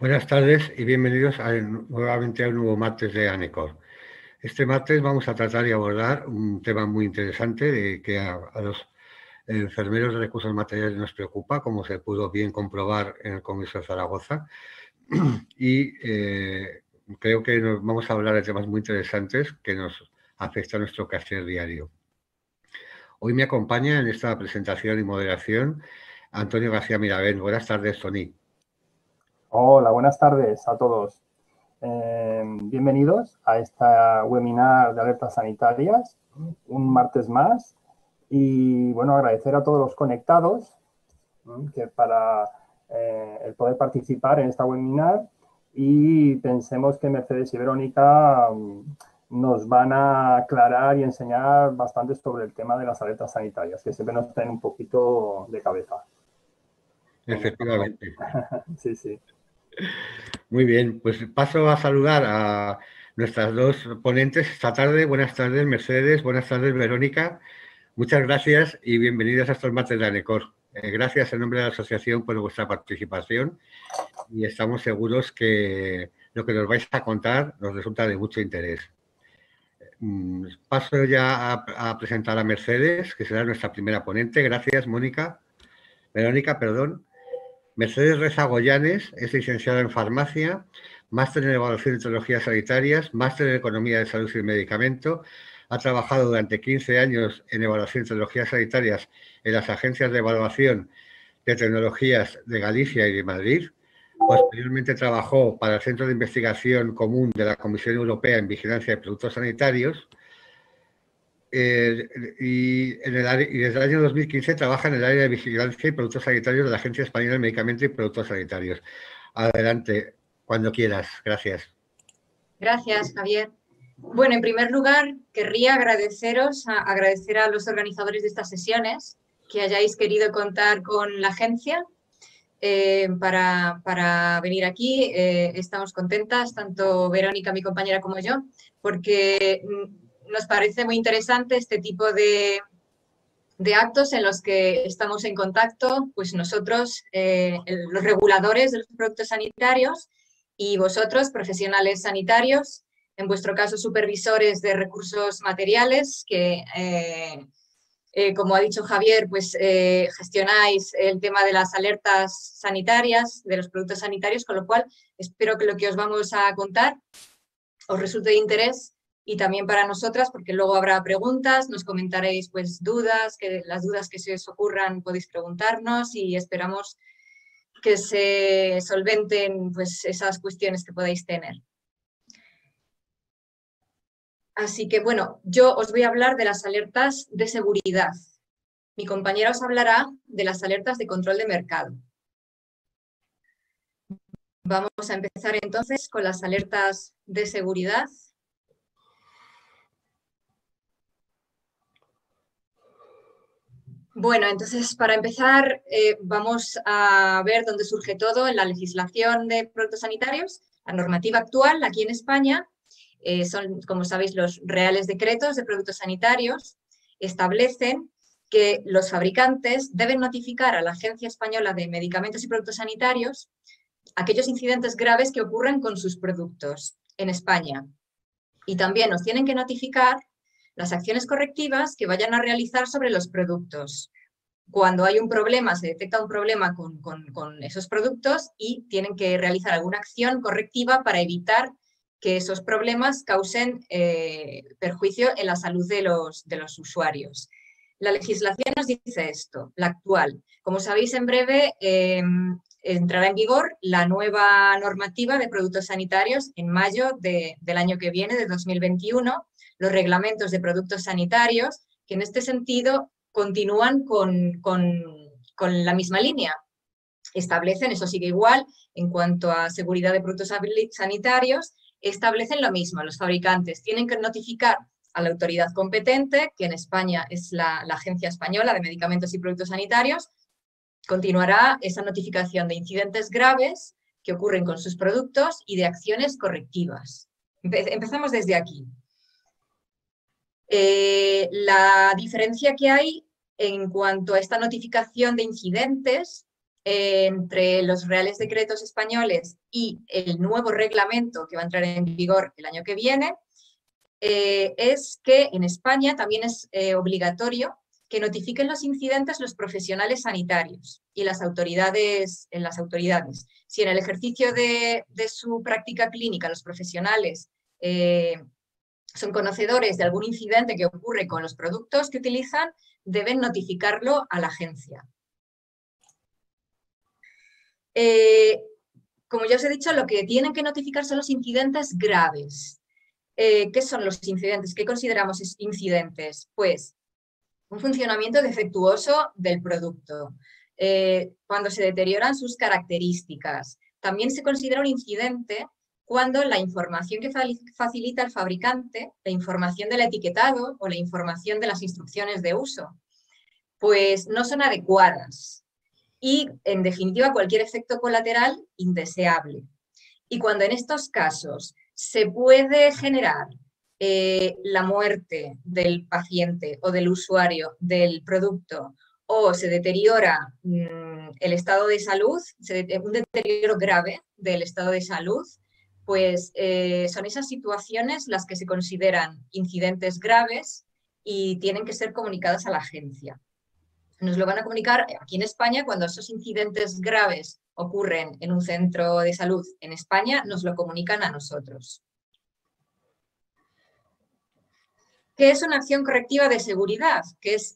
Buenas tardes y bienvenidos nuevamente a un nuevo martes de ANECOR. Este martes vamos a tratar y abordar un tema muy interesante que a los enfermeros de recursos materiales nos preocupa, como se pudo bien comprobar en el Congreso de Zaragoza. Y creo que nos vamos a hablar de temas muy interesantes que nos afectan a nuestro quehacer diario. Hoy me acompaña en esta presentación y moderación Antonio García Mirabén. Buenas tardes, Tony. Hola, buenas tardes a todos. Bienvenidos a esta webinar de alertas sanitarias, un martes más. Y bueno, agradecer a todos los conectados que para el poder participar en esta webinar, y pensemos que Mercedes y Verónica nos van a aclarar y enseñar bastante sobre el tema de las alertas sanitarias, que siempre nos traen un poquito de cabeza. Efectivamente. Sí, sí. Muy bien, pues paso a saludar a nuestras dos ponentes esta tarde. Buenas tardes, Mercedes. Buenas tardes, Verónica. Muchas gracias y bienvenidas a estos martes de ANECOR. Gracias en nombre de la asociación por vuestra participación y estamos seguros que lo que nos vais a contar nos resulta de mucho interés. Paso ya a presentar a Mercedes, que será nuestra primera ponente. Gracias, Verónica, perdón. Mercedes Reza Goyanes es licenciada en Farmacia, máster en Evaluación de Tecnologías Sanitarias, máster en Economía de Salud y Medicamento. Ha trabajado durante 15 años en Evaluación de Tecnologías Sanitarias en las agencias de evaluación de tecnologías de Galicia y de Madrid. Posteriormente trabajó para el Centro de Investigación Común de la Comisión Europea en Vigilancia de Productos Sanitarios. Y desde el año 2015 trabaja en el área de vigilancia y productos sanitarios de la Agencia Española de Medicamentos y Productos Sanitarios. Adelante, cuando quieras. Gracias. Gracias, Javier. Bueno, en primer lugar, querría agradecer a los organizadores de estas sesiones que hayáis querido contar con la agencia para venir aquí. Estamos contentas, tanto Verónica, mi compañera, como yo, porque nos parece muy interesante este tipo de actos en los que estamos en contacto, pues nosotros, los reguladores de los productos sanitarios, y vosotros, profesionales sanitarios, en vuestro caso supervisores de recursos materiales, que como ha dicho Javier, pues gestionáis el tema de las alertas sanitarias, de los productos sanitarios, con lo cual espero que lo que os vamos a contar os resulte de interés, y también para nosotras, porque luego habrá preguntas, nos comentaréis pues las dudas que se os ocurran podéis preguntarnos, y esperamos que se solventen pues esas cuestiones que podáis tener. Así que bueno, yo os voy a hablar de las alertas de seguridad. Mi compañera os hablará de las alertas de control de mercado. Vamos a empezar entonces con las alertas de seguridad. Bueno, entonces para empezar vamos a ver dónde surge todo en la legislación de productos sanitarios. La normativa actual aquí en España son, como sabéis, los reales decretos de productos sanitarios. Establecen que los fabricantes deben notificar a la Agencia Española de Medicamentos y Productos Sanitarios aquellos incidentes graves que ocurren con sus productos en España. Y también nos tienen que notificar las acciones correctivas que vayan a realizar sobre los productos. Cuando hay un problema, se detecta un problema con esos productos, y tienen que realizar alguna acción correctiva para evitar que esos problemas causen perjuicio en la salud de los usuarios. La legislación nos dice esto, la actual. Como sabéis, en breve entrará en vigor la nueva normativa de productos sanitarios en mayo del año que viene, de 2021, los reglamentos de productos sanitarios, que en este sentido continúan con la misma línea. Establecen, eso sigue igual, en cuanto a seguridad de productos sanitarios, establecen lo mismo. Los fabricantes tienen que notificar a la autoridad competente, que en España es la Agencia Española de Medicamentos y Productos Sanitarios. Continuará esa notificación de incidentes graves que ocurren con sus productos y de acciones correctivas. Empezamos desde aquí. La diferencia que hay en cuanto a esta notificación de incidentes entre los reales decretos españoles y el nuevo reglamento que va a entrar en vigor el año que viene, es que en España también es obligatorio que notifiquen los incidentes los profesionales sanitarios y las autoridades. Si en el ejercicio de su práctica clínica los profesionales son conocedores de algún incidente que ocurre con los productos que utilizan, deben notificarlo a la agencia. Como ya os he dicho, lo que tienen que notificar son los incidentes graves. ¿Qué son los incidentes? ¿Qué consideramos incidentes? Pues un funcionamiento defectuoso del producto, cuando se deterioran sus características. También se considera un incidente cuando la información que facilita el fabricante, la información del etiquetado o la información de las instrucciones de uso, pues no son adecuadas y, en definitiva, cualquier efecto colateral indeseable. Y cuando en estos casos se puede generar la muerte del paciente o del usuario del producto, o se deteriora el estado de salud, un deterioro grave del estado de salud, pues son esas situaciones las que se consideran incidentes graves y tienen que ser comunicadas a la agencia. Nos lo van a comunicar aquí en España cuando esos incidentes graves ocurren en un centro de salud en España, nos lo comunican a nosotros. ¿Qué es una acción correctiva de seguridad? Que es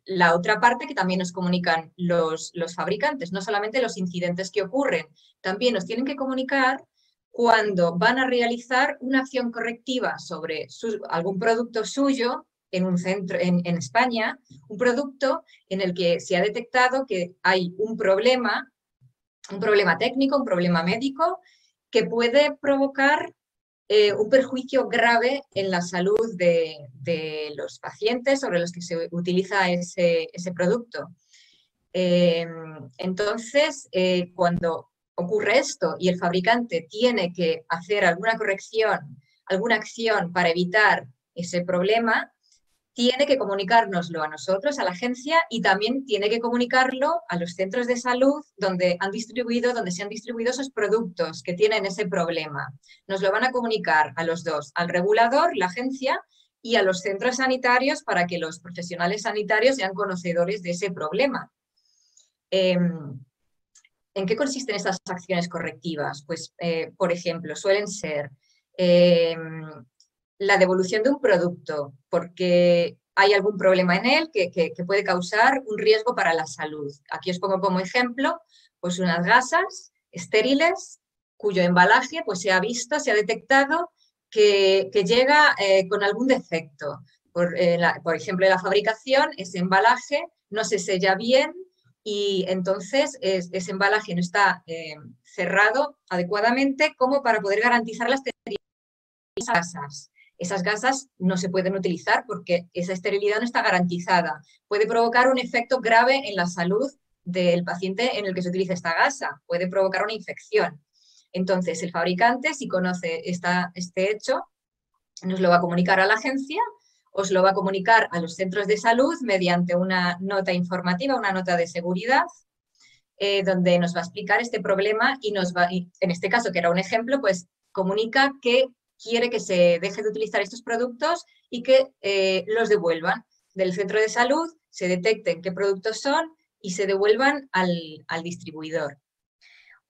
la otra parte que también nos comunican los fabricantes, no solamente los incidentes que ocurren, también nos tienen que comunicar cuando van a realizar una acción correctiva sobre algún producto suyo en un centro en España, un producto en el que se ha detectado que hay un problema técnico, un problema médico, que puede provocar un perjuicio grave en la salud de los pacientes sobre los que se utiliza ese producto. Entonces, cuando ocurre esto y el fabricante tiene que hacer alguna corrección, alguna acción para evitar ese problema, tiene que comunicárnoslo a nosotros, a la agencia, y también tiene que comunicarlo a los centros de salud donde se han distribuido esos productos que tienen ese problema. Nos lo van a comunicar a los dos, al regulador, la agencia, y a los centros sanitarios para que los profesionales sanitarios sean conocedores de ese problema. ¿En qué consisten estas acciones correctivas? Pues, por ejemplo, suelen ser la devolución de un producto porque hay algún problema en él que puede causar un riesgo para la salud. Aquí os pongo como ejemplo pues unas gasas estériles cuyo embalaje pues se ha detectado que llega con algún defecto. Por ejemplo, en la fabricación, ese embalaje no se sella bien y entonces ese embalaje no está cerrado adecuadamente como para poder garantizar la esterilidad de esas gasas. Esas gasas no se pueden utilizar porque esa esterilidad no está garantizada. Puede provocar un efecto grave en la salud del paciente en el que se utiliza esta gasa. Puede provocar una infección. Entonces, el fabricante, si conoce este hecho, nos lo va a comunicar a la agencia, os lo va a comunicar a los centros de salud mediante una nota informativa, una nota de seguridad, donde nos va a explicar este problema y en este caso, que era un ejemplo, pues comunica que quiere que se deje de utilizar estos productos y que los devuelvan del centro de salud, se detecten qué productos son y se devuelvan al distribuidor.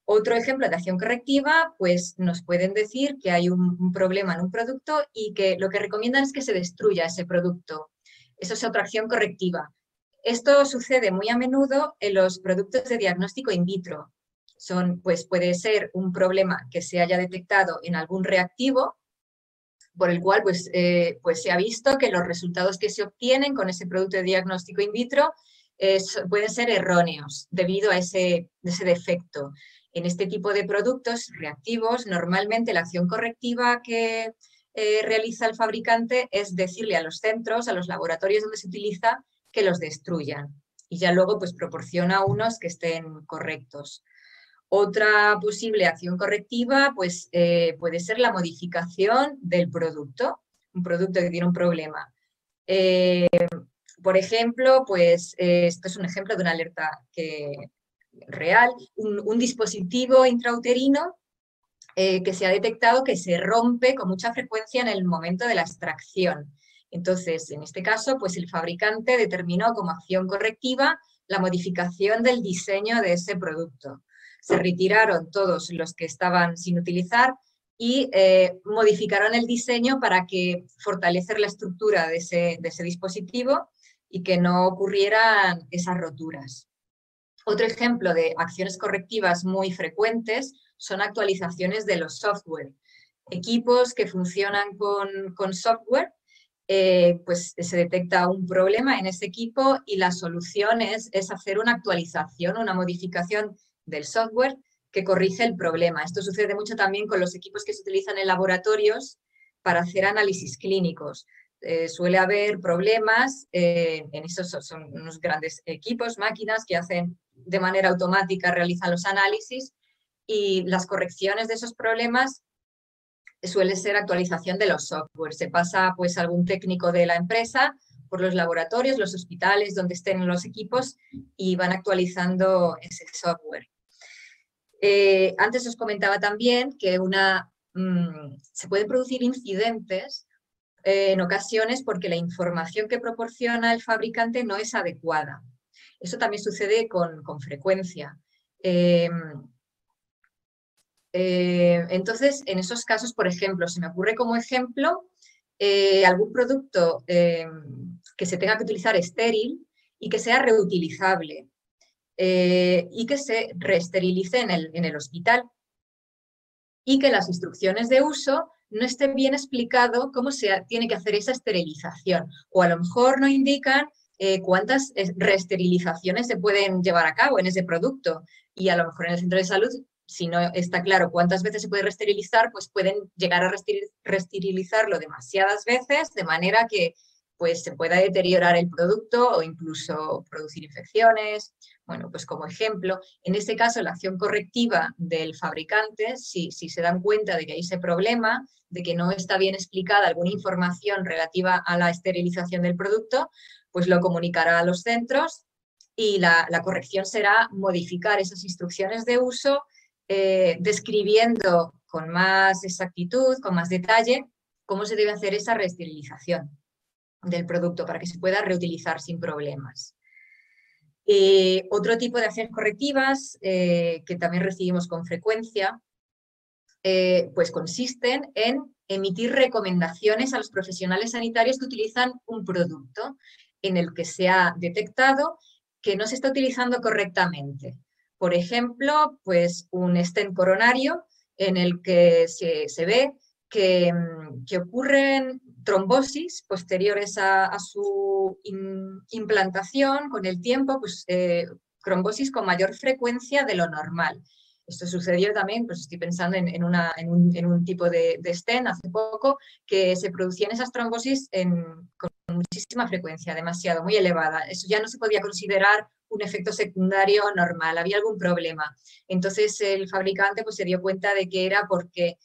Otro ejemplo de acción correctiva, pues nos pueden decir que hay un problema en un producto y que lo que recomiendan es que se destruya ese producto. Eso es otra acción correctiva. Esto sucede muy a menudo en los productos de diagnóstico in vitro. Pues puede ser un problema que se haya detectado en algún reactivo, por el cual pues se ha visto que los resultados que se obtienen con ese producto de diagnóstico in vitro pueden ser erróneos debido a ese defecto. En este tipo de productos reactivos, normalmente la acción correctiva que realiza el fabricante es decirle a los centros, a los laboratorios donde se utiliza, que los destruyan. Y ya luego pues proporciona unos que estén correctos. Otra posible acción correctiva pues, puede ser la modificación del producto, un producto que tiene un problema. Por ejemplo, pues esto es un ejemplo de una alerta real, un dispositivo intrauterino que se ha detectado que se rompe con mucha frecuencia en el momento de la extracción. Entonces, en este caso, pues el fabricante determinó como acción correctiva la modificación del diseño de ese producto. Se retiraron todos los que estaban sin utilizar y modificaron el diseño para fortalecer la estructura de ese dispositivo y que no ocurrieran esas roturas. Otro ejemplo de acciones correctivas muy frecuentes son actualizaciones de los software. Equipos que funcionan con software, pues se detecta un problema en ese equipo y la solución es hacer una actualización, una modificación del software que corrige el problema. Esto sucede mucho también con los equipos que se utilizan en laboratorios para hacer análisis clínicos. Suele haber problemas, en esos son unos grandes equipos, máquinas que hacen de manera automática, realizan los análisis y las correcciones de esos problemas suele ser actualización de los software. Se pasa pues algún técnico de la empresa por los laboratorios, los hospitales donde estén los equipos y van actualizando ese software. Antes os comentaba también que se pueden producir incidentes en ocasiones porque la información que proporciona el fabricante no es adecuada. Eso también sucede con frecuencia. Entonces, en esos casos, por ejemplo, se me ocurre como ejemplo algún producto que se tenga que utilizar estéril y que sea reutilizable y que se reesterilice en el hospital y que las instrucciones de uso no esté bien explicado cómo se tiene que hacer esa esterilización o a lo mejor no indican cuántas reesterilizaciones se pueden llevar a cabo en ese producto y a lo mejor en el centro de salud, si no está claro cuántas veces se puede reesterilizar, pues pueden llegar a reesterilizarlo demasiadas veces de manera que pues, se pueda deteriorar el producto o incluso producir infecciones. Bueno, pues como ejemplo, en este caso la acción correctiva del fabricante, si se dan cuenta de que hay ese problema, de que no está bien explicada alguna información relativa a la esterilización del producto, pues lo comunicará a los centros y la corrección será modificar esas instrucciones de uso describiendo con más exactitud, con más detalle, cómo se debe hacer esa reesterilización del producto para que se pueda reutilizar sin problemas. Otro tipo de acciones correctivas que también recibimos con frecuencia, pues consisten en emitir recomendaciones a los profesionales sanitarios que utilizan un producto en el que se ha detectado que no se está utilizando correctamente. Por ejemplo, pues un stent coronario en el que se ve que ocurren trombosis posteriores a su implantación con el tiempo, pues trombosis con mayor frecuencia de lo normal. Esto sucedió también, pues estoy pensando en un tipo de stent hace poco, que se producían esas trombosis con muchísima frecuencia, demasiado, muy elevada. Eso ya no se podía considerar un efecto secundario normal, había algún problema. Entonces el fabricante pues, se dio cuenta de que era porque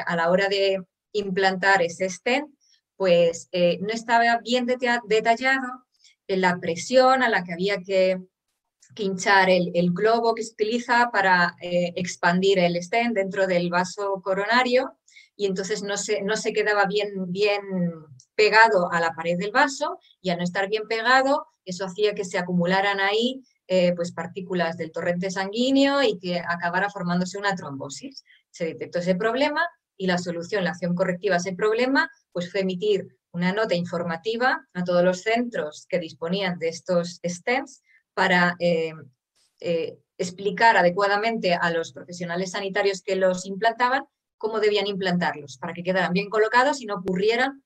a la hora de implantar ese stent, pues no estaba bien detallado la presión a la que había que hinchar el globo que se utiliza para expandir el stent dentro del vaso coronario y entonces no se quedaba bien pegado a la pared del vaso y al no estar bien pegado eso hacía que se acumularan ahí pues partículas del torrente sanguíneo y que acabara formándose una trombosis. Se detectó ese problema y la solución, la acción correctiva a ese problema pues fue emitir una nota informativa a todos los centros que disponían de estos stents para explicar adecuadamente a los profesionales sanitarios que los implantaban cómo debían implantarlos para que quedaran bien colocados y no ocurrieran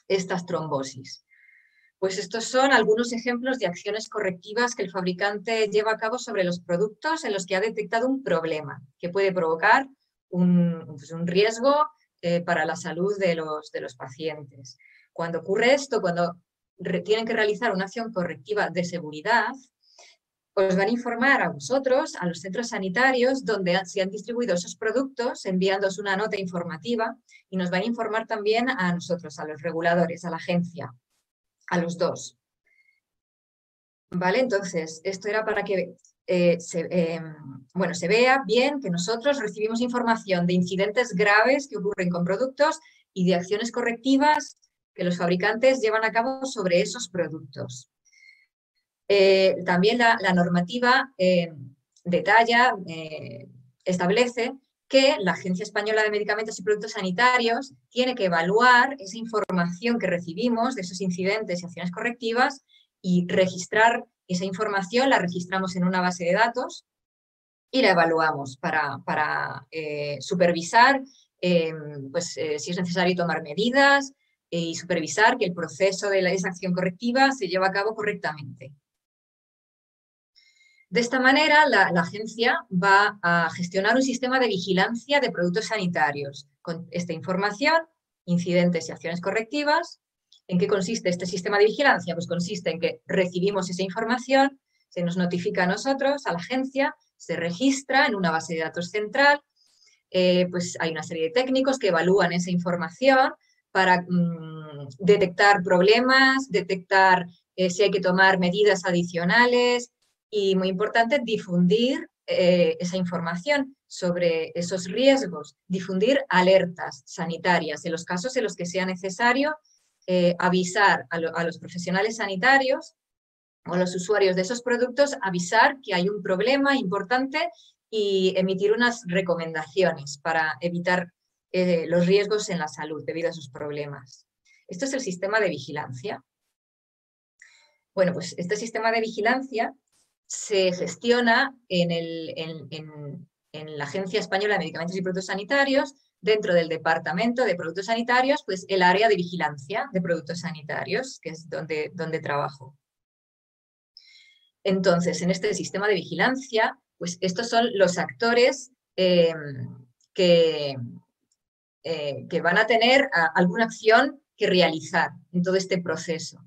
estas trombosis. Pues estos son algunos ejemplos de acciones correctivas que el fabricante lleva a cabo sobre los productos en los que ha detectado un problema que puede provocar un riesgo para la salud de los pacientes. Cuando ocurre esto, cuando tienen que realizar una acción correctiva de seguridad, os van a informar a vosotros, a los centros sanitarios donde se han distribuido esos productos, enviándoos una nota informativa y nos van a informar también a nosotros, a los reguladores, a la agencia, a los dos. ¿Vale? Entonces, esto era para que se vea bien que nosotros recibimos información de incidentes graves que ocurren con productos y de acciones correctivas que los fabricantes llevan a cabo sobre esos productos. También la normativa detalla, establece que la Agencia Española de Medicamentos y Productos Sanitarios tiene que evaluar esa información que recibimos de esos incidentes y acciones correctivas y registrar esa información, la registramos en una base de datos y la evaluamos para supervisar si es necesario tomar medidas y supervisar que el proceso de esa acción correctiva se lleva a cabo correctamente. De esta manera, la agencia va a gestionar un sistema de vigilancia de productos sanitarios con esta información, incidentes y acciones correctivas. ¿En qué consiste este sistema de vigilancia? Pues consiste en que recibimos esa información, se nos notifica a nosotros, a la agencia, se registra en una base de datos central, pues hay una serie de técnicos que evalúan esa información para detectar problemas, detectar si hay que tomar medidas adicionales y, muy importante, difundir esa información sobre esos riesgos, difundir alertas sanitarias en los casos en los que sea necesario avisar a los profesionales sanitarios o a los usuarios de esos productos, avisar que hay un problema importante y emitir unas recomendaciones para evitar los riesgos en la salud debido a esos problemas. Esto es el sistema de vigilancia. Bueno, pues este sistema de vigilancia se gestiona en la Agencia Española de Medicamentos y Productos Sanitarios, dentro del Departamento de Productos Sanitarios, pues el área de vigilancia de productos sanitarios, que es donde trabajo. Entonces, en este sistema de vigilancia, pues estos son los actores que van a tener alguna acción que realizar en todo este proceso.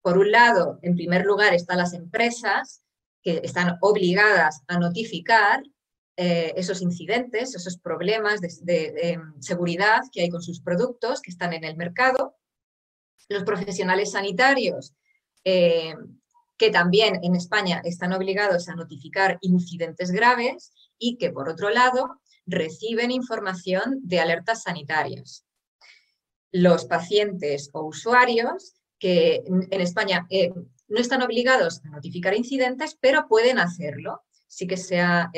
Por un lado, en primer lugar, están las empresas que están obligadas a notificar esos incidentes, esos problemas de seguridad que hay con sus productos que están en el mercado. Los profesionales sanitarios que también en España están obligados a notificar incidentes graves y que, por otro lado, reciben información de alertas sanitarias. Los pacientes o usuarios que en España no están obligados a notificar incidentes, pero pueden hacerlo. Sí que se ha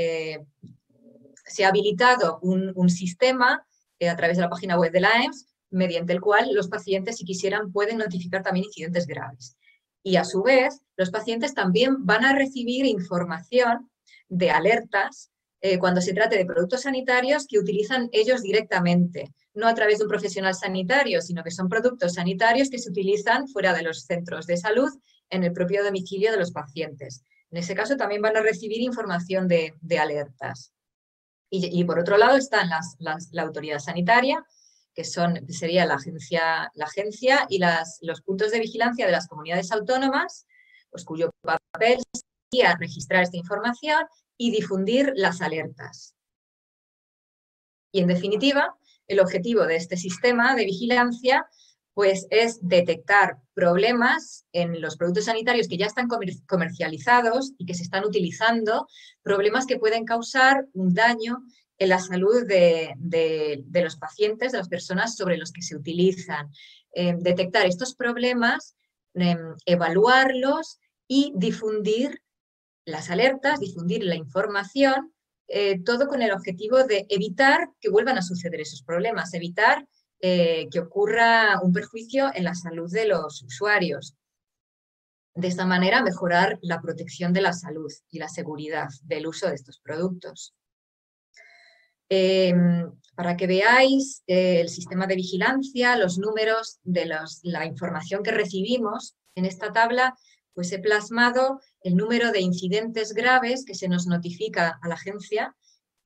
habilitado un sistema a través de la página web de la AEMS, mediante el cual los pacientes, si quisieran, pueden notificar también incidentes graves. Y a su vez, los pacientes también van a recibir información de alertas cuando se trate de productos sanitarios que utilizan ellos directamente, no a través de un profesional sanitario, sino que son productos sanitarios que se utilizan fuera de los centros de salud, en el propio domicilio de los pacientes. En ese caso también van a recibir información de alertas. Y por otro lado están la autoridad sanitaria, que sería la agencia y los puntos de vigilancia de las comunidades autónomas, pues cuyo papel sería registrar esta información y difundir las alertas. Y en definitiva, el objetivo de este sistema de vigilancia pues, es detectar problemas en los productos sanitarios que ya están comercializados y que se están utilizando, problemas que pueden causar un daño en la salud de los pacientes, de las personas sobre los que se utilizan. Detectar estos problemas, evaluarlos y difundir las alertas, difundir la información, todo con el objetivo de evitar que vuelvan a suceder esos problemas, evitar que ocurra un perjuicio en la salud de los usuarios. De esta manera, mejorar la protección de la salud y la seguridad del uso de estos productos. Para que veáis el sistema de vigilancia, los números de la información que recibimos en esta tabla, pues he plasmado el número de incidentes graves que se nos notifica a la agencia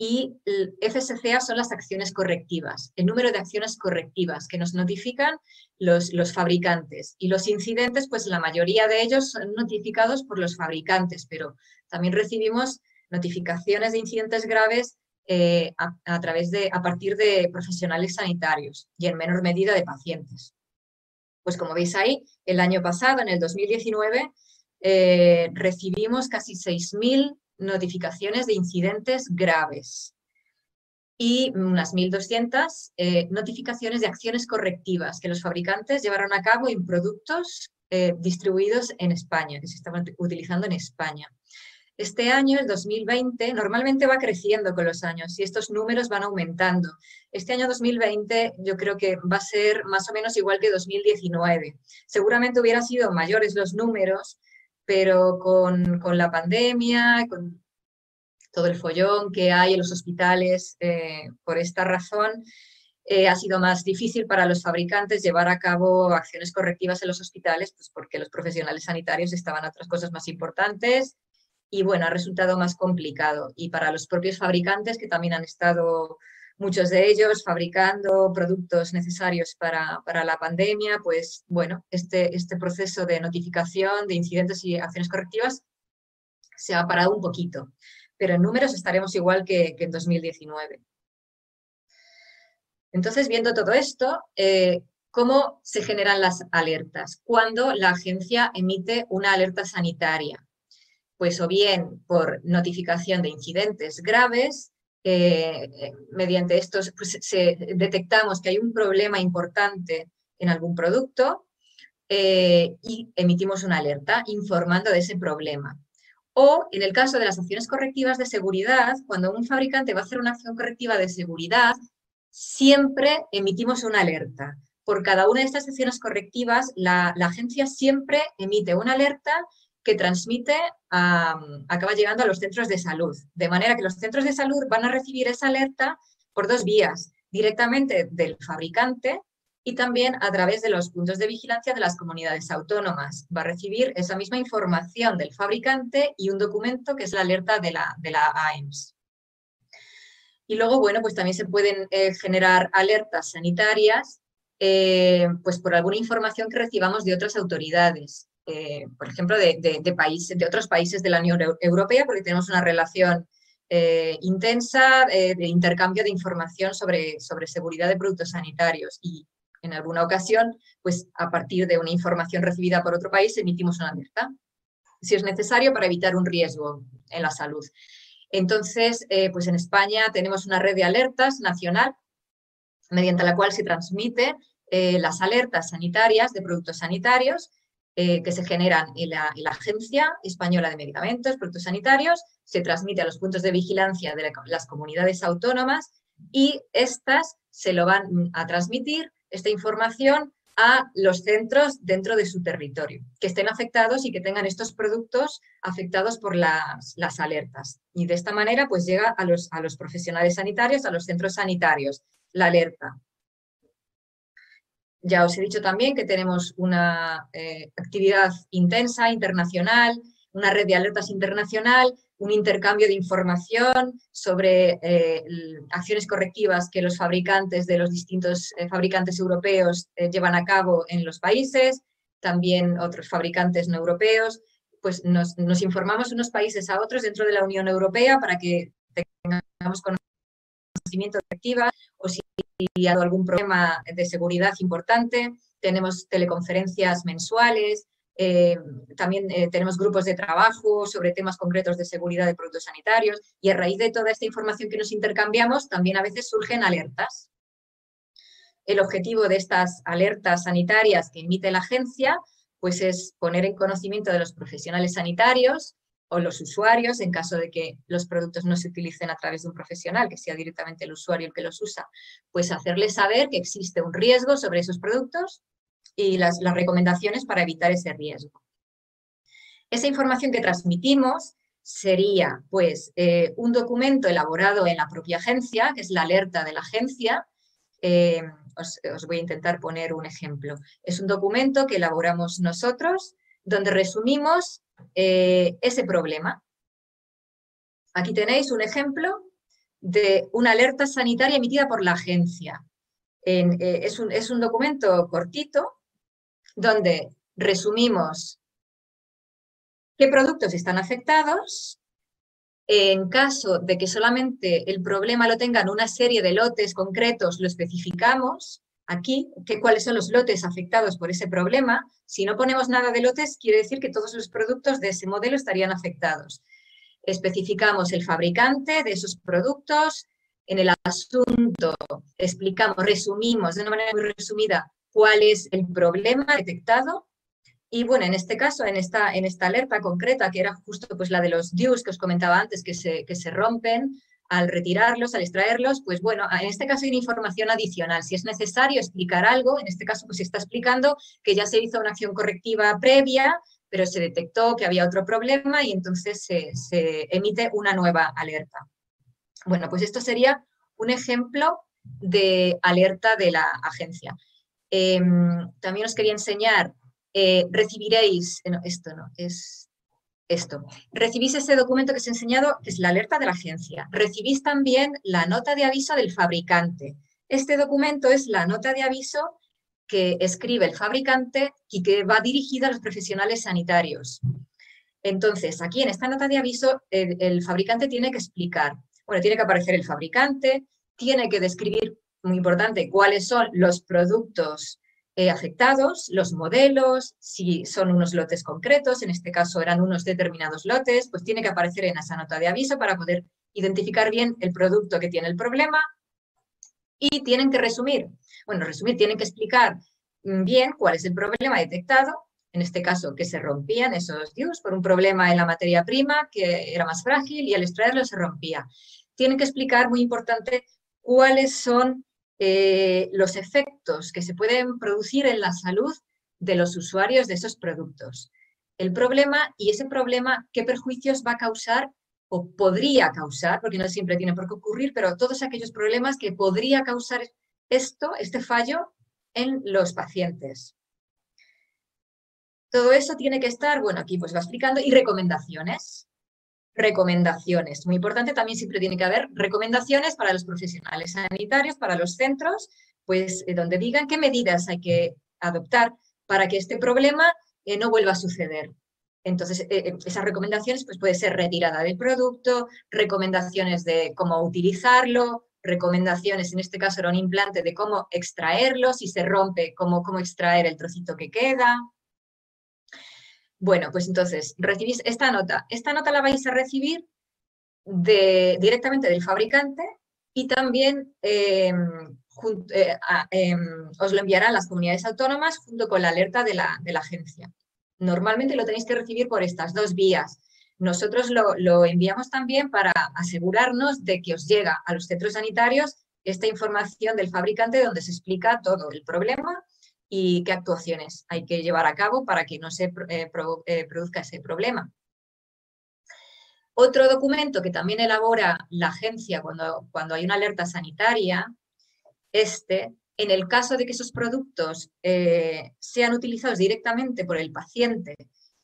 y el FSCA son las acciones correctivas, el número de acciones correctivas que nos notifican los fabricantes. Y los incidentes, pues la mayoría de ellos son notificados por los fabricantes, pero también recibimos notificaciones de incidentes graves a partir de profesionales sanitarios y en menor medida de pacientes. Pues como veis ahí, el año pasado, en el 2019, recibimos casi 6.000 notificaciones de incidentes graves y unas 1.200 notificaciones de acciones correctivas que los fabricantes llevaron a cabo en productos distribuidos en España, que se estaban utilizando en España. Este año, el 2020, normalmente va creciendo con los años y estos números van aumentando. Este año 2020 yo creo que va a ser más o menos igual que 2019. Seguramente hubieran sido mayores los números, pero con la pandemia, con todo el follón que hay en los hospitales, por esta razón, ha sido más difícil para los fabricantes llevar a cabo acciones correctivas en los hospitales, pues porque los profesionales sanitarios estaban a otras cosas más importantes y bueno, ha resultado más complicado. Y para los propios fabricantes, que también han estado muchos de ellos fabricando productos necesarios para la pandemia, pues bueno, este proceso de notificación de incidentes y acciones correctivas se ha parado un poquito, pero en números estaremos igual que en 2019. Entonces, viendo todo esto, ¿cómo se generan las alertas? Cuando la agencia emite una alerta sanitaria, pues o bien por notificación de incidentes graves, mediante estos pues, detectamos que hay un problema importante en algún producto y emitimos una alerta informando de ese problema. O en el caso de las acciones correctivas de seguridad, cuando un fabricante va a hacer una acción correctiva de seguridad, siempre emitimos una alerta. Por cada una de estas acciones correctivas, la agencia siempre emite una alerta que transmite, acaba llegando a los centros de salud. De manera que los centros de salud van a recibir esa alerta por dos vías, directamente del fabricante y también a través de los puntos de vigilancia de las comunidades autónomas. Va a recibir esa misma información del fabricante y un documento que es la alerta de la AEMS. Y luego, bueno, pues también se pueden generar alertas sanitarias pues por alguna información que recibamos de otras autoridades. Por ejemplo, de otros países de la Unión Europea, porque tenemos una relación intensa de intercambio de información sobre seguridad de productos sanitarios y en alguna ocasión, pues a partir de una información recibida por otro país, emitimos una alerta, si es necesario para evitar un riesgo en la salud. Entonces, pues en España tenemos una red de alertas nacional mediante la cual se transmiten las alertas sanitarias de productos sanitarios que se generan en la Agencia Española de Medicamentos, Productos Sanitarios, se transmite a los puntos de vigilancia de las comunidades autónomas y estas se lo van a transmitir, esta información, a los centros dentro de su territorio, que estén afectados y que tengan estos productos afectados por las alertas. Y de esta manera pues llega a los profesionales sanitarios, a los centros sanitarios, la alerta. Ya os he dicho también que tenemos una actividad intensa, internacional, una red de alertas internacional, un intercambio de información sobre acciones correctivas que los fabricantes de los distintos fabricantes europeos llevan a cabo en los países, también otros fabricantes no europeos, pues nos informamos unos países a otros dentro de la Unión Europea para que tengamos conocimiento de activa o si hay algún problema de seguridad importante. Tenemos teleconferencias mensuales, también tenemos grupos de trabajo sobre temas concretos de seguridad de productos sanitarios y a raíz de toda esta información que nos intercambiamos también a veces surgen alertas. El objetivo de estas alertas sanitarias que emite la agencia pues es poner en conocimiento de los profesionales sanitarios o los usuarios, en caso de que los productos no se utilicen a través de un profesional, que sea directamente el usuario el que los usa, pues hacerles saber que existe un riesgo sobre esos productos y las recomendaciones para evitar ese riesgo. Esa información que transmitimos sería pues, un documento elaborado en la propia agencia, que es la alerta de la agencia. Os voy a intentar poner un ejemplo. Es un documento que elaboramos nosotros, donde resumimos ese problema. Aquí tenéis un ejemplo de una alerta sanitaria emitida por la agencia. Es un documento cortito donde resumimos qué productos están afectados. En caso de que solamente el problema lo tengan una serie de lotes concretos, lo especificamos. aquí cuáles son los lotes afectados por ese problema. Si no ponemos nada de lotes, quiere decir que todos los productos de ese modelo estarían afectados. Especificamos el fabricante de esos productos. En el asunto explicamos, resumimos de una manera muy resumida cuál es el problema detectado. Y bueno, en este caso, en esta alerta concreta, que era justo pues la de los DIUs que os comentaba antes, que se rompen al retirarlos, al extraerlos, pues bueno, en este caso hay una información adicional. Si es necesario explicar algo, en este caso pues se está explicando que ya se hizo una acción correctiva previa, pero se detectó que había otro problema y entonces se emite una nueva alerta. Bueno, pues esto sería un ejemplo de alerta de la agencia. También os quería enseñar, recibiréis, no, esto no, es esto. Recibís ese documento que os he enseñado, que es la alerta de la agencia. Recibís también la nota de aviso del fabricante. Este documento es la nota de aviso que escribe el fabricante y que va dirigida a los profesionales sanitarios. Entonces, aquí en esta nota de aviso, el fabricante tiene que explicar, bueno, tiene que aparecer el fabricante, tiene que describir, muy importante, cuáles son los productos afectados, los modelos, si son unos lotes concretos, en este caso eran unos determinados lotes, pues tiene que aparecer en esa nota de aviso para poder identificar bien el producto que tiene el problema y tienen que resumir. Bueno, tienen que explicar bien cuál es el problema detectado, en este caso que se rompían esos DIUs por un problema en la materia prima que era más frágil y al extraerlo se rompía. Tienen que explicar, muy importante, cuáles son los efectos que se pueden producir en la salud de los usuarios de esos productos. El problema y ese problema, qué perjuicios va a causar o podría causar, porque no siempre tiene por qué ocurrir, pero todos aquellos problemas que podría causar este fallo en los pacientes. Todo eso tiene que estar, bueno, aquí pues va explicando, y recomendaciones. Recomendaciones. Muy importante, también siempre tiene que haber recomendaciones para los profesionales sanitarios, para los centros, pues donde digan qué medidas hay que adoptar para que este problema no vuelva a suceder. Entonces, esas recomendaciones pues puede ser retirada del producto, recomendaciones de cómo utilizarlo, recomendaciones, en este caso era un implante, de cómo extraerlo, si se rompe, cómo extraer el trocito que queda. Bueno, pues entonces, recibís esta nota. Esta nota la vais a recibir directamente del fabricante y también os lo enviarán las comunidades autónomas junto con la alerta de la agencia. Normalmente lo tenéis que recibir por estas dos vías. Nosotros lo enviamos también para asegurarnos de que os llega a los centros sanitarios esta información del fabricante donde se explica todo el problema y qué actuaciones hay que llevar a cabo para que no se produzca ese problema. Otro documento que también elabora la agencia cuando hay una alerta sanitaria, en el caso de que esos productos sean utilizados directamente por el paciente,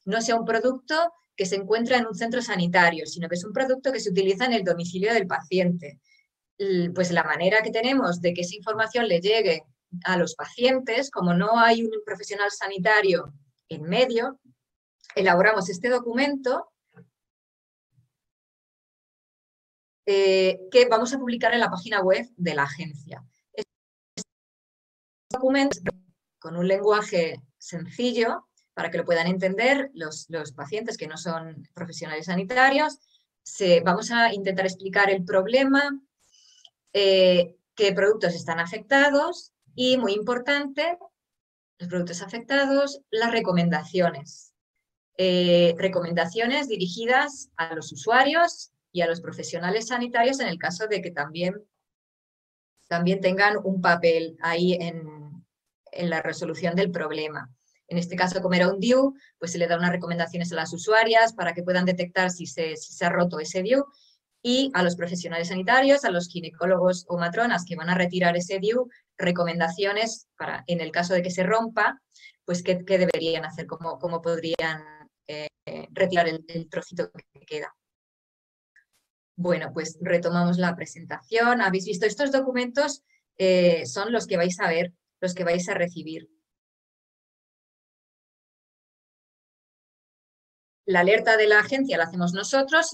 no sea un producto que se encuentra en un centro sanitario, sino que es un producto que se utiliza en el domicilio del paciente. Pues la manera que tenemos de que esa información le llegue a los pacientes, como no hay un profesional sanitario en medio, elaboramos este documento que vamos a publicar en la página web de la agencia. Este documento con un lenguaje sencillo para que lo puedan entender los pacientes que no son profesionales sanitarios. Vamos a intentar explicar el problema, qué productos están afectados y, muy importante, los productos afectados, las recomendaciones. Recomendaciones dirigidas a los usuarios y a los profesionales sanitarios en el caso de que también tengan un papel ahí en la resolución del problema. En este caso, como era un DIU, pues se le da unas recomendaciones a las usuarias para que puedan detectar si se ha roto ese DIU, y a los profesionales sanitarios, a los ginecólogos o matronas que van a retirar ese DIU, recomendaciones para, en el caso de que se rompa, pues qué deberían hacer, cómo podrían retirar el trocito que queda. Bueno, pues retomamos la presentación. Habéis visto, estos documentos son los que vais a ver, los que vais a recibir. La alerta de la agencia la hacemos nosotros,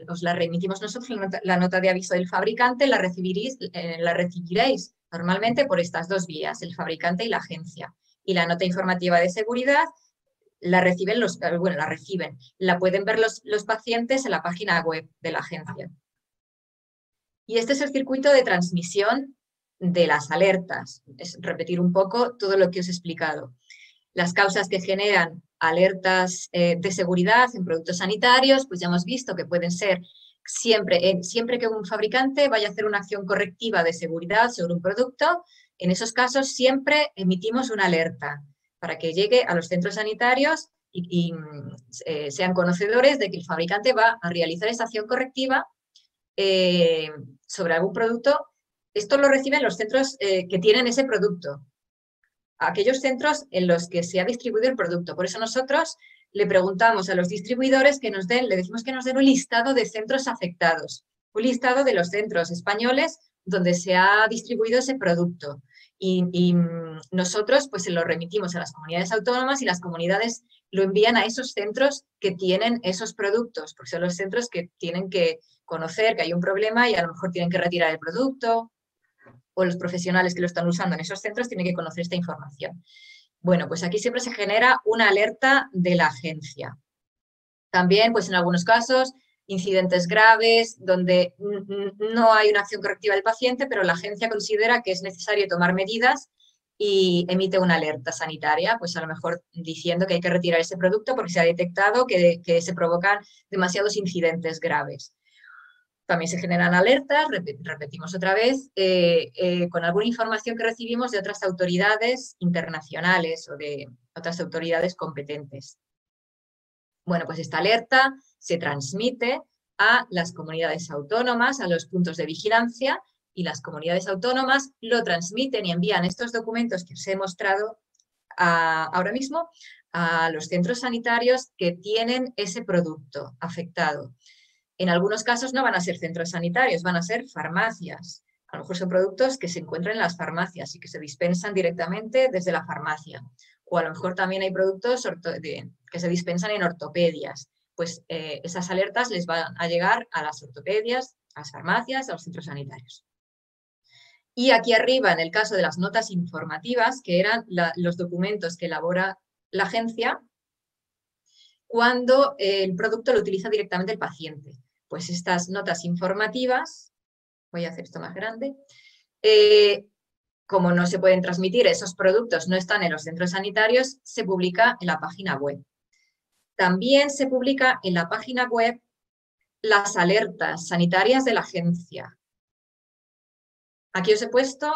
os la remitimos nosotros, la nota de aviso del fabricante, la recibiréis normalmente por estas dos vías, el fabricante y la agencia. Y la nota informativa de seguridad la reciben la pueden ver los pacientes en la página web de la agencia. Y este es el circuito de transmisión de las alertas. Es repetir un poco todo lo que os he explicado. Las causas que generan alertas de seguridad en productos sanitarios, pues ya hemos visto que pueden ser siempre que un fabricante vaya a hacer una acción correctiva de seguridad sobre un producto, en esos casos siempre emitimos una alerta para que llegue a los centros sanitarios y sean conocedores de que el fabricante va a realizar esa acción correctiva sobre algún producto. Esto lo reciben los centros que tienen ese producto, aquellos centros en los que se ha distribuido el producto. Por eso nosotros le preguntamos a los distribuidores que nos den, le decimos que nos den un listado de centros afectados, un listado de los centros españoles donde se ha distribuido ese producto. Y nosotros pues se lo remitimos a las comunidades autónomas y las comunidades lo envían a esos centros que tienen esos productos, porque son los centros que tienen que conocer que hay un problema y a lo mejor tienen que retirar el producto, o los profesionales que lo están usando en esos centros tienen que conocer esta información. Bueno, pues aquí siempre se genera una alerta de la agencia. También, pues en algunos casos, incidentes graves donde no hay una acción correctiva del paciente, pero la agencia considera que es necesario tomar medidas y emite una alerta sanitaria, pues a lo mejor diciendo que hay que retirar ese producto porque se ha detectado que se provocan demasiados incidentes graves. También se generan alertas, repetimos otra vez, con alguna información que recibimos de otras autoridades internacionales o de otras autoridades competentes. Bueno, pues esta alerta se transmite a las comunidades autónomas, a los puntos de vigilancia, y las comunidades autónomas lo transmiten y envían estos documentos que os he mostrado ahora mismo a los centros sanitarios que tienen ese producto afectado. En algunos casos no van a ser centros sanitarios, van a ser farmacias. A lo mejor son productos que se encuentran en las farmacias y que se dispensan directamente desde la farmacia. O a lo mejor también hay productos que se dispensan en ortopedias. Pues esas alertas les van a llegar a las ortopedias, a las farmacias, a los centros sanitarios. Y aquí arriba, en el caso de las notas informativas, que eran los documentos que elabora la agencia, cuando el producto lo utiliza directamente el paciente. Pues estas notas informativas, voy a hacer esto más grande, como no se pueden transmitir, esos productos no están en los centros sanitarios, se publica en la página web. También se publica en la página web las alertas sanitarias de la agencia. Aquí os he puesto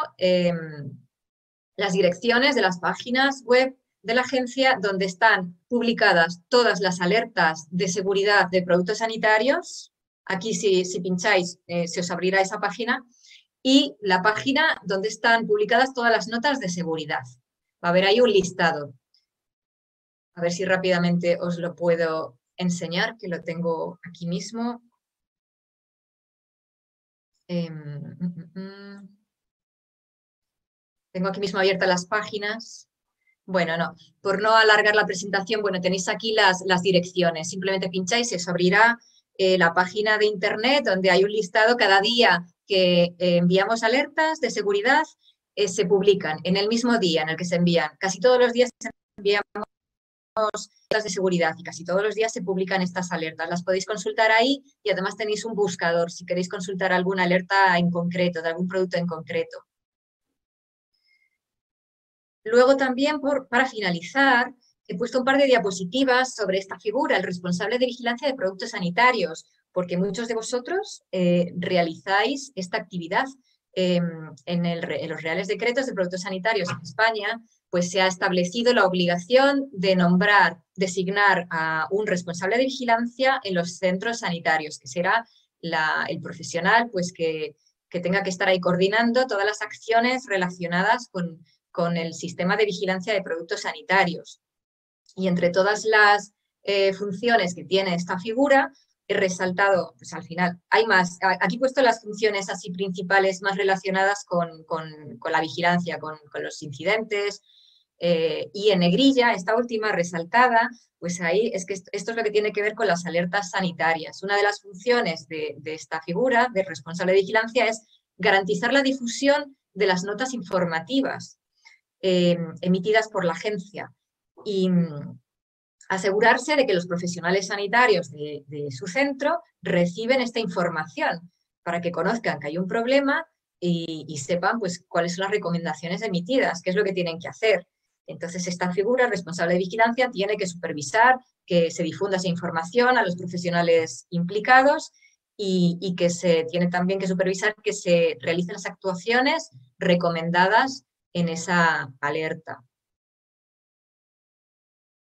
las direcciones de las páginas web de la agencia donde están publicadas todas las alertas de seguridad de productos sanitarios. Aquí si pincháis se os abrirá esa página, y la página donde están publicadas todas las notas de seguridad. Va a haber ahí un listado. A ver si rápidamente os lo puedo enseñar, que lo tengo aquí mismo. Tengo aquí mismo abiertas las páginas. Bueno, no, por no alargar la presentación, bueno, tenéis aquí las direcciones. Simplemente pincháis y os abrirá la página de internet donde hay un listado cada día que enviamos alertas de seguridad, se publican en el mismo día en el que se envían. Casi todos los días enviamos alertas de seguridad y casi todos los días se publican estas alertas. Las podéis consultar ahí y además tenéis un buscador si queréis consultar alguna alerta en concreto, de algún producto en concreto. Luego también, para finalizar, he puesto un par de diapositivas sobre esta figura, el responsable de vigilancia de productos sanitarios, porque muchos de vosotros realizáis esta actividad. En los Reales Decretos de Productos Sanitarios en España, pues se ha establecido la obligación de designar a un responsable de vigilancia en los centros sanitarios, que será el profesional pues, que tenga que estar ahí coordinando todas las acciones relacionadas con el sistema de vigilancia de productos sanitarios. Y entre todas las funciones que tiene esta figura, he resaltado, pues al final, hay más. Aquí he puesto las funciones así principales más relacionadas con la vigilancia, con los incidentes, y en negrilla, esta última resaltada, pues ahí es que esto es lo que tiene que ver con las alertas sanitarias. Una de las funciones de esta figura, de responsable de vigilancia, es garantizar la difusión de las notas informativas emitidas por la agencia y asegurarse de que los profesionales sanitarios de su centro reciben esta información para que conozcan que hay un problema y sepan pues, cuáles son las recomendaciones emitidas, qué es lo que tienen que hacer. Entonces, esta figura, responsable de vigilancia, tiene que supervisar que se difunda esa información a los profesionales implicados y que se tiene también que supervisar que se realicen las actuaciones recomendadas en esa alerta.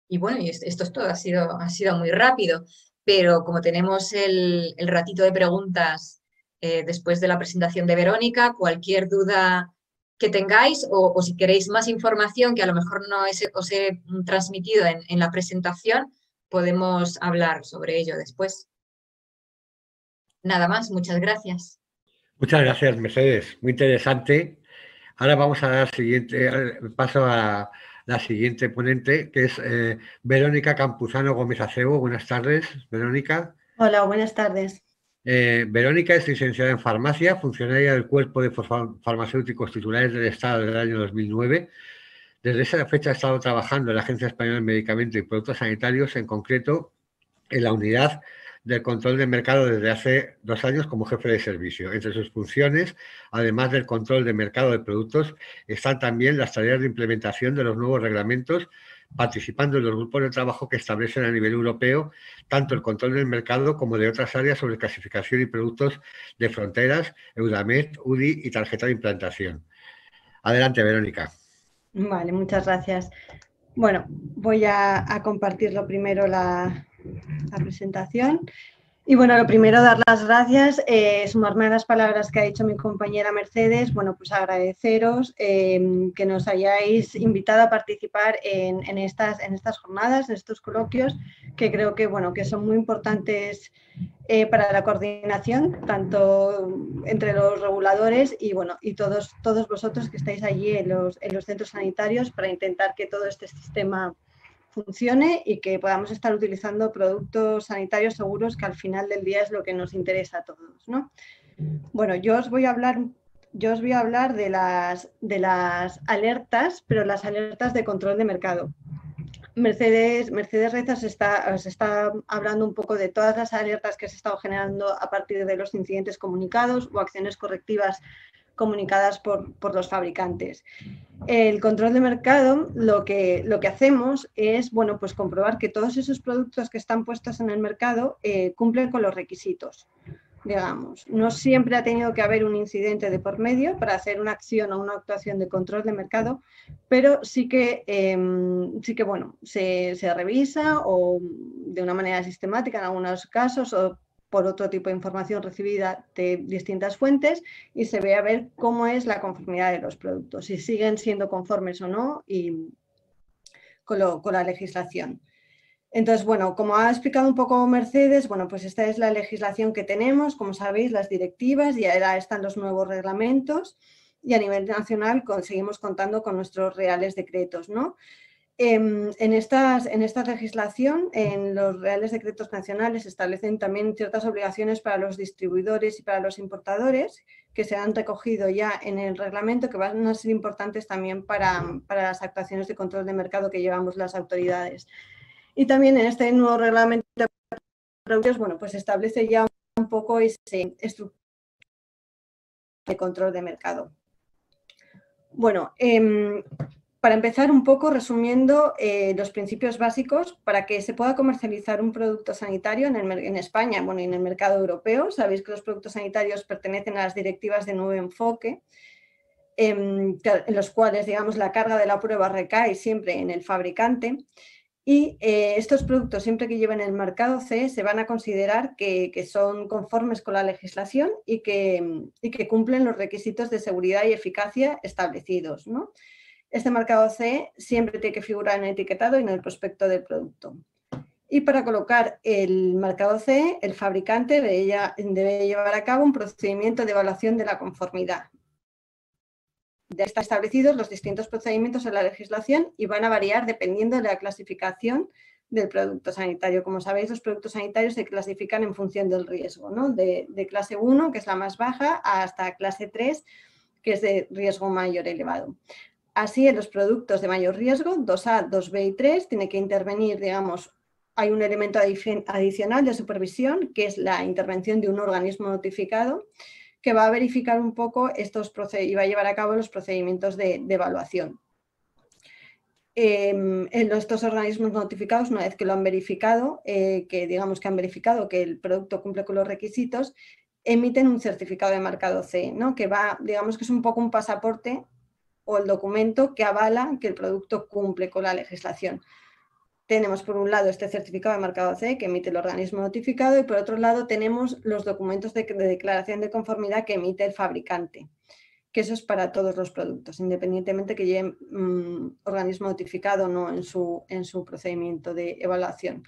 Y bueno, y esto es todo, ha sido muy rápido, pero como tenemos el ratito de preguntas después de la presentación de Verónica, cualquier duda que tengáis o si queréis más información que a lo mejor no os he transmitido en la presentación, podemos hablar sobre ello después. Nada más, muchas gracias. Muchas gracias, Mercedes. Muy interesante. Ahora vamos a dar paso a la siguiente ponente, que es Verónica Campuzano Gómez Acebo. Buenas tardes, Verónica. Hola, buenas tardes. Verónica es licenciada en farmacia, funcionaria del Cuerpo de Farmacéuticos Titulares del Estado desde el año 2009. Desde esa fecha ha estado trabajando en la Agencia Española de Medicamentos y Productos Sanitarios, en concreto en la unidad del control del mercado desde hace 2 años como jefe de servicio. Entre sus funciones, además del control de mercado de productos, están también las tareas de implementación de los nuevos reglamentos, participando en los grupos de trabajo que establecen a nivel europeo tanto el control del mercado como de otras áreas sobre clasificación y productos de fronteras, Eudamed, UDI y tarjeta de implantación. Adelante, Verónica. Vale, muchas gracias. Bueno, voy a compartir primero la presentación. Y bueno, lo primero, dar las gracias, sumarme a las palabras que ha dicho mi compañera Mercedes, bueno, pues agradeceros que nos hayáis invitado a participar en estas jornadas, en estos coloquios, que creo que, bueno, que son muy importantes para la coordinación, tanto entre los reguladores y, bueno, y todos vosotros que estáis allí en los centros sanitarios para intentar que todo este sistema funcione y que podamos estar utilizando productos sanitarios seguros, que al final del día es lo que nos interesa a todos, ¿no? Bueno, yo os voy a hablar de las alertas, pero las alertas de control de mercado. Mercedes Reza os está hablando un poco de todas las alertas que se han estado generando a partir de los incidentes comunicados o acciones correctivas comunicadas por los fabricantes. El control de mercado, lo que hacemos es, bueno, pues comprobar que todos esos productos que están puestos en el mercado cumplen con los requisitos. Digamos, no siempre ha tenido que haber un incidente de por medio para hacer una acción o una actuación de control de mercado, pero sí que bueno, se revisa o de una manera sistemática en algunos casos o por otro tipo de información recibida de distintas fuentes y se ve a ver cómo es la conformidad de los productos, si siguen siendo conformes o no y con la legislación. Entonces, bueno, como ha explicado un poco Mercedes, bueno, pues esta es la legislación que tenemos, como sabéis, las directivas, y ahora están los nuevos reglamentos y a nivel nacional seguimos contando con nuestros reales decretos, ¿no? En esta legislación, en los reales decretos nacionales se establecen también ciertas obligaciones para los distribuidores y para los importadores que se han recogido ya en el reglamento, que van a ser importantes también para las actuaciones de control de mercado que llevamos las autoridades. Y también en este nuevo reglamento de productos, bueno, pues establece ya un poco esa estructura de control de mercado. Bueno, para empezar un poco resumiendo los principios básicos para que se pueda comercializar un producto sanitario en España, bueno, y en el mercado europeo. Sabéis que los productos sanitarios pertenecen a las directivas de nuevo enfoque, en los cuales, digamos, la carga de la prueba recae siempre en el fabricante. Y estos productos, siempre que lleven el marcado CE, se van a considerar que son conformes con la legislación y que cumplen los requisitos de seguridad y eficacia establecidos, ¿no? Este marcado CE siempre tiene que figurar en el etiquetado y en el prospecto del producto. Y para colocar el marcado CE, el fabricante debe llevar a cabo un procedimiento de evaluación de la conformidad. Ya están establecidos los distintos procedimientos en la legislación y van a variar dependiendo de la clasificación del producto sanitario. Como sabéis, los productos sanitarios se clasifican en función del riesgo, ¿no? De clase 1, que es la más baja, hasta clase 3, que es de riesgo mayor elevado. Así, en los productos de mayor riesgo, 2A, 2B y 3, tiene que intervenir, digamos, hay un elemento adicional de supervisión, que es la intervención de un organismo notificado, que va a verificar un poco y va a llevar a cabo los procedimientos de evaluación. Estos organismos notificados, una vez que lo han verificado, que han verificado que el producto cumple con los requisitos, emiten un certificado de marcado CE, ¿no? Que digamos que es un poco un pasaporte o el documento que avala que el producto cumple con la legislación. Tenemos por un lado este certificado de marcado CE que emite el organismo notificado y por otro lado tenemos los documentos de declaración de conformidad que emite el fabricante, que eso es para todos los productos, independientemente que lleven organismo notificado o no en su procedimiento de evaluación.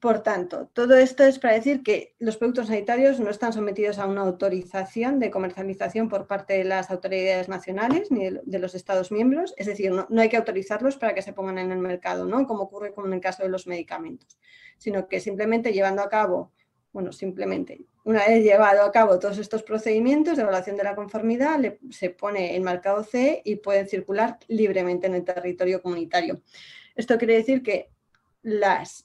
Por tanto, todo esto es para decir que los productos sanitarios no están sometidos a una autorización de comercialización por parte de las autoridades nacionales ni de los Estados miembros, es decir, no hay que autorizarlos para que se pongan en el mercado, ¿no? Como ocurre con el caso de los medicamentos, sino que simplemente llevando a cabo, una vez llevado a cabo todos estos procedimientos de evaluación de la conformidad, se pone el marcado CE y pueden circular libremente en el territorio comunitario. Esto quiere decir que las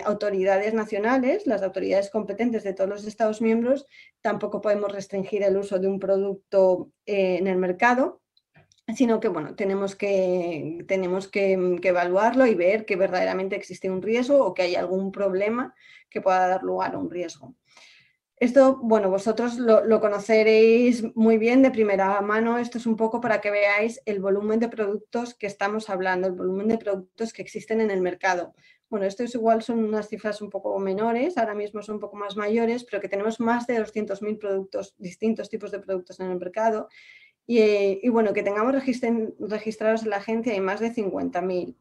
autoridades nacionales, las autoridades competentes de todos los Estados miembros, tampoco podemos restringir el uso de un producto en el mercado, sino que tenemos que evaluarlo y ver que verdaderamente existe un riesgo o que hay algún problema que pueda dar lugar a un riesgo. Esto, vosotros lo conoceréis muy bien de primera mano. Esto es un poco para que veáis el volumen de productos que estamos hablando, el volumen de productos que existen en el mercado. Estos igual son unas cifras un poco menores, ahora mismo son un poco más mayores, pero que tenemos más de 200.000 productos, distintos tipos de productos en el mercado. Y que tengamos registrados en la agencia hay más de 50.000.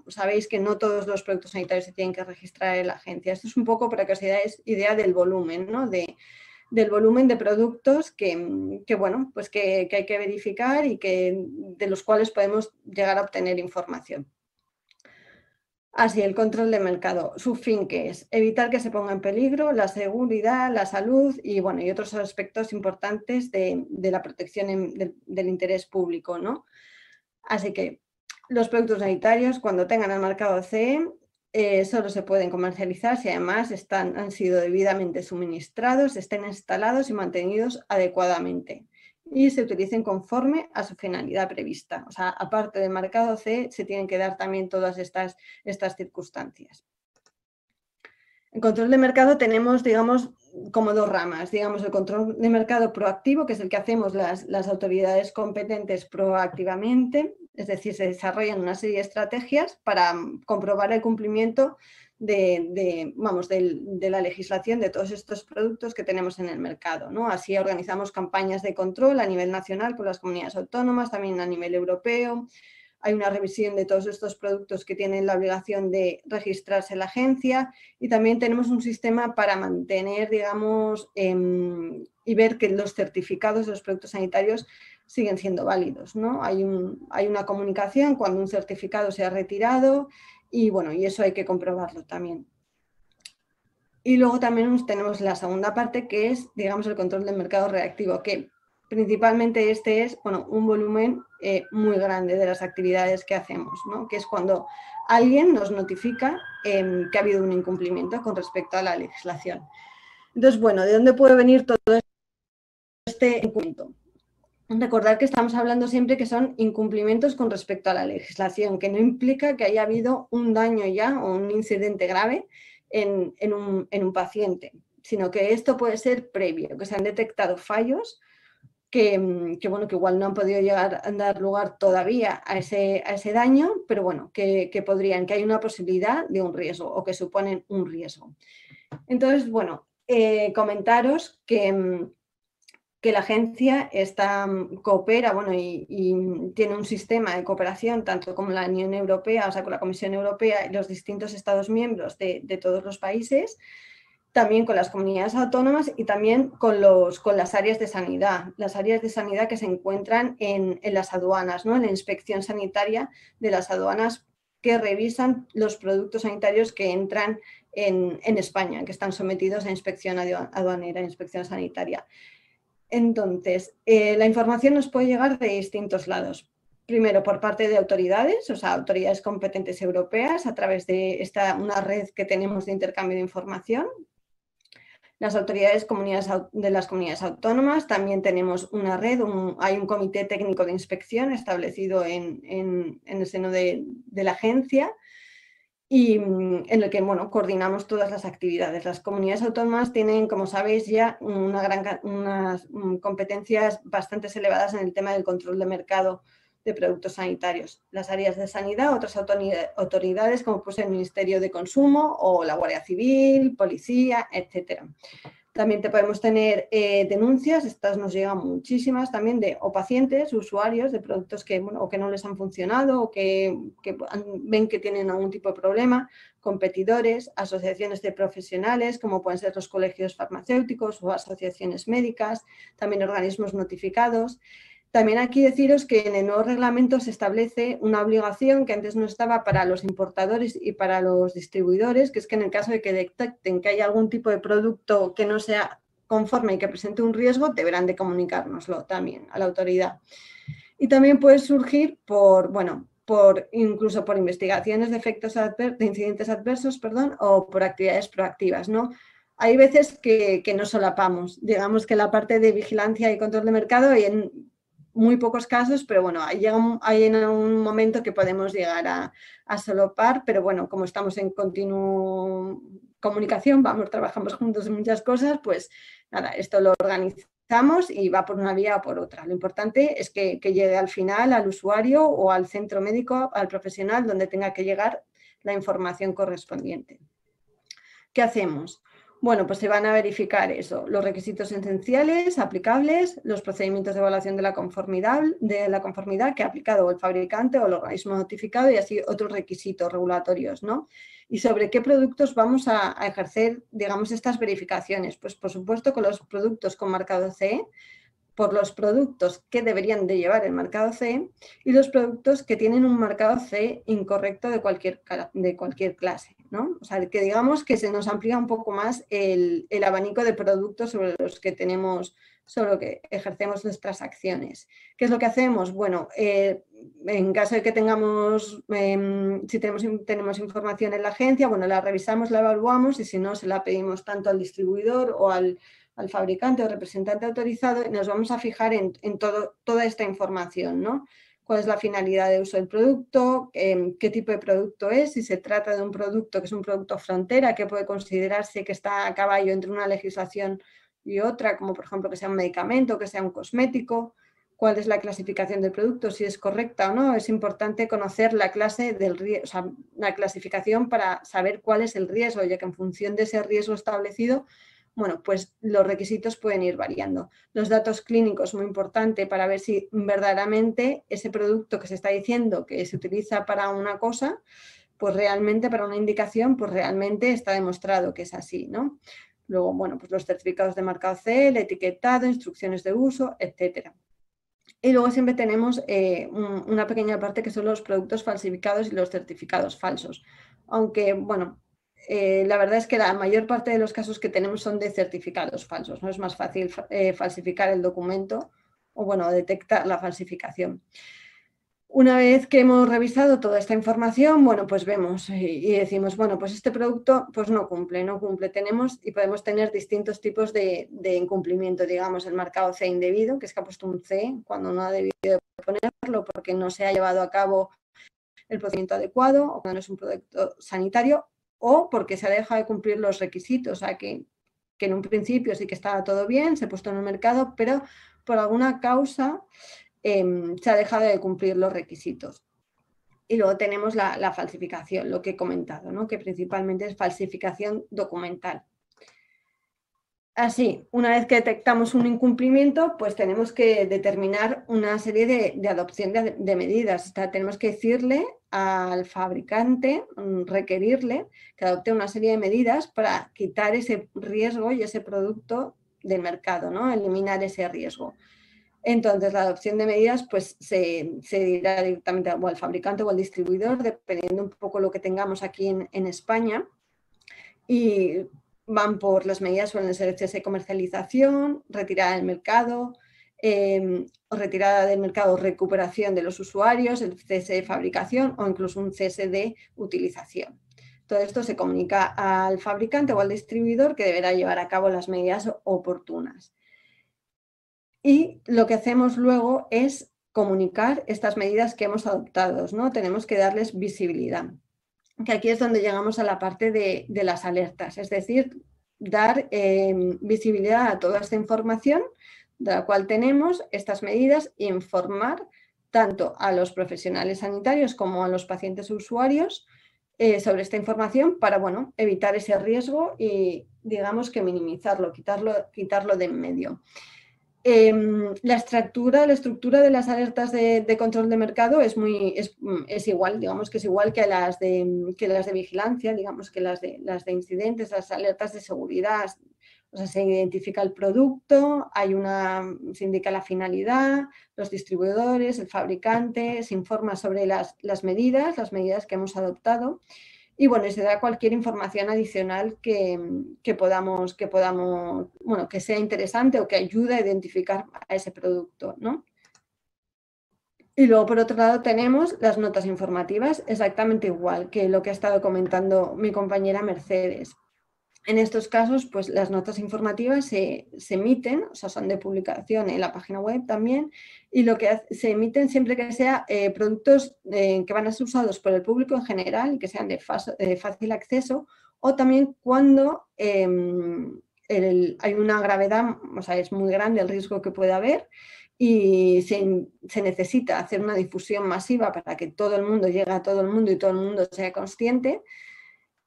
Sabéis que no todos los productos sanitarios se tienen que registrar en la agencia. Esto es un poco para que os deis idea del volumen, ¿no? Del volumen de productos que hay que verificar y de los cuales podemos llegar a obtener información. Así, el control de mercado, su fin que es evitar que se ponga en peligro la seguridad, la salud y otros aspectos importantes de la protección del interés público, ¿no? Así que los productos sanitarios, cuando tengan el marcado CE, solo se pueden comercializar si además han sido debidamente suministrados, estén instalados y mantenidos adecuadamente y se utilicen conforme a su finalidad prevista. O sea, aparte del marcado CE, se tienen que dar también todas estas circunstancias. En control de mercado tenemos, como dos ramas. El control de mercado proactivo, que es el que hacemos las autoridades competentes proactivamente, es decir, se desarrollan una serie de estrategias para comprobar el cumplimiento de la legislación de todos estos productos que tenemos en el mercado, ¿no? Así organizamos campañas de control a nivel nacional con las comunidades autónomas, también a nivel europeo. Hay una revisión de todos estos productos que tienen la obligación de registrarse en la agencia y también tenemos un sistema para mantener, y ver que los certificados de los productos sanitarios siguen siendo válidos, ¿no? Hay una comunicación cuando un certificado se ha retirado y eso hay que comprobarlo también. Y luego también tenemos la segunda parte que es, el control del mercado reactivo, que principalmente este es un volumen muy grande de las actividades que hacemos, ¿no? Que es cuando alguien nos notifica que ha habido un incumplimiento con respecto a la legislación. Entonces, ¿de dónde puede venir todo este incumplimiento? Recordar que estamos hablando siempre que son incumplimientos con respecto a la legislación, que no implica que haya habido un daño ya o un incidente grave en un paciente, sino que esto puede ser previo, que se han detectado fallos que igual no han podido llegar a dar lugar todavía a ese daño, pero que hay una posibilidad de un riesgo o que suponen un riesgo. Entonces, comentaros que la agencia coopera y tiene un sistema de cooperación tanto con la Unión Europea, o sea, con la Comisión Europea y los distintos Estados miembros de todos los países, también con las comunidades autónomas y también con las áreas de sanidad. Las áreas de sanidad que se encuentran en las aduanas, ¿no? En la inspección sanitaria de las aduanas que revisan los productos sanitarios que entran en España, que están sometidos a inspección aduanera, inspección sanitaria. Entonces, la información nos puede llegar de distintos lados. Primero, por parte de autoridades, o sea, autoridades competentes europeas, a través de una red que tenemos de intercambio de información. Las autoridades de las comunidades autónomas, también tenemos una red, hay un comité técnico de inspección establecido en el seno de la agencia, y en el que, bueno, coordinamos todas las actividades. Las comunidades autónomas tienen, como sabéis, ya unas competencias bastante elevadas en el tema del control de mercado de productos sanitarios. Las áreas de sanidad, otras autoridades como pues el Ministerio de Consumo o la Guardia Civil, Policía, etcétera. También podemos tener denuncias, estas nos llegan muchísimas también de pacientes, usuarios de productos que, bueno, o que no les han funcionado o que ven que tienen algún tipo de problema, competidores, asociaciones de profesionales como pueden ser los colegios farmacéuticos o asociaciones médicas, también organismos notificados. También aquí deciros que en el nuevo reglamento se establece una obligación que antes no estaba para los importadores y para los distribuidores, que es que en el caso de que detecten que hay algún tipo de producto que no sea conforme y que presente un riesgo, deberán de comunicárnoslo también a la autoridad. Y también puede surgir incluso por investigaciones de de incidentes adversos, o por actividades proactivas, ¿no? Hay veces que nos solapamos. Digamos que la parte de vigilancia y control de mercado y en muy pocos casos, pero bueno, hay en un momento que podemos llegar a solapar, pero bueno, como estamos en continua comunicación, trabajamos juntos en muchas cosas, pues nada, esto lo organizamos y va por una vía o por otra. Lo importante es que llegue al final al usuario o al centro médico, al profesional, donde tenga que llegar la información correspondiente. ¿Qué hacemos? Bueno, pues se van a verificar los requisitos esenciales, aplicables, los procedimientos de evaluación de la conformidad que ha aplicado el fabricante o el organismo notificado y así otros requisitos regulatorios, ¿no? Y sobre qué productos vamos a ejercer, digamos, estas verificaciones. Pues por supuesto con los productos con marcado CE, por los productos que deberían de llevar el marcado CE y los productos que tienen un marcado CE incorrecto de cualquier clase, ¿no? O sea, que digamos que se nos amplía un poco más el abanico de productos sobre los que que ejercemos nuestras acciones. ¿Qué es lo que hacemos? Bueno, en caso de que si tenemos información en la agencia, bueno, la revisamos, la evaluamos y si no, se la pedimos tanto al distribuidor o al fabricante o representante autorizado y nos vamos a fijar en toda esta información, ¿no? ¿Cuál es la finalidad de uso del producto? ¿Qué tipo de producto es? Si se trata de un producto que es un producto frontera, que puede considerarse que está a caballo entre una legislación y otra, como por ejemplo que sea un medicamento, que sea un cosmético. ¿Cuál es la clasificación del producto? Si es correcta o no. Es importante conocer la clase del riesgo, o sea, la clasificación para saber cuál es el riesgo, ya que en función de ese riesgo establecido, bueno, pues los requisitos pueden ir variando. Los datos clínicos, muy importante para ver si verdaderamente ese producto que se está diciendo que se utiliza para una cosa, pues realmente para una indicación, pues realmente está demostrado que es así, ¿no? Luego, bueno, pues los certificados de marcado CE, el etiquetado, instrucciones de uso, etcétera. Y luego siempre tenemos una pequeña parte que son los productos falsificados y los certificados falsos. Aunque, bueno, la verdad es que la mayor parte de los casos que tenemos son de certificados falsos, ¿no? Es más fácil falsificar el documento o, bueno, detectar la falsificación. Una vez que hemos revisado toda esta información, bueno, pues vemos y decimos, bueno, pues este producto pues no cumple. Tenemos y podemos tener distintos tipos de incumplimiento, digamos, el marcado C indebido, que es que ha puesto un C cuando no ha debido ponerlo porque no se ha llevado a cabo el procedimiento adecuado o cuando no es un producto sanitario o porque se ha dejado de cumplir los requisitos, o sea, que en un principio sí que estaba todo bien, se ha puesto en el mercado, pero por alguna causa se ha dejado de cumplir los requisitos. Y luego tenemos la falsificación, lo que he comentado, ¿no? Que principalmente es falsificación documental. Así, una vez que detectamos un incumplimiento, pues tenemos que determinar una serie de adopción de medidas. O sea, tenemos que decirle al fabricante, requerirle que adopte una serie de medidas para quitar ese riesgo y ese producto del mercado, ¿no? Eliminar ese riesgo. Entonces, la adopción de medidas pues, se dirá directamente o al fabricante o al distribuidor, dependiendo un poco lo que tengamos aquí en España. Y van por las medidas, suelen ser el cese de comercialización, retirada del mercado, o retirada del mercado, recuperación de los usuarios, el cese de fabricación o incluso un cese de utilización. Todo esto se comunica al fabricante o al distribuidor, que deberá llevar a cabo las medidas oportunas. Y lo que hacemos luego es comunicar estas medidas que hemos adoptado, ¿no? Tenemos que darles visibilidad, que aquí es donde llegamos a la parte de las alertas, es decir, dar visibilidad a toda esta información de la cual tenemos estas medidas e informar tanto a los profesionales sanitarios como a los pacientes usuarios sobre esta información para, bueno, evitar ese riesgo y, digamos, que minimizarlo, quitarlo de en medio. La estructura de las alertas de control de mercado es igual, digamos que es igual que las de vigilancia, digamos que las de incidentes, las alertas de seguridad. O sea, se identifica el producto, se indica la finalidad, los distribuidores, el fabricante, se informa sobre las medidas que hemos adoptado y, bueno, se da cualquier información adicional que podamos, bueno, que sea interesante o que ayude a identificar a ese producto, ¿no? Y luego, por otro lado, tenemos las notas informativas, exactamente igual que lo que ha estado comentando mi compañera Mercedes. En estos casos, pues las notas informativas se emiten, o sea, son de publicación en la página web también, y lo que se emiten siempre que sean productos que van a ser usados por el público en general y que sean de fácil acceso, o también cuando hay una gravedad, o sea, es muy grande el riesgo que puede haber y se necesita hacer una difusión masiva para que todo el mundo llegue a todo el mundo y todo el mundo sea consciente,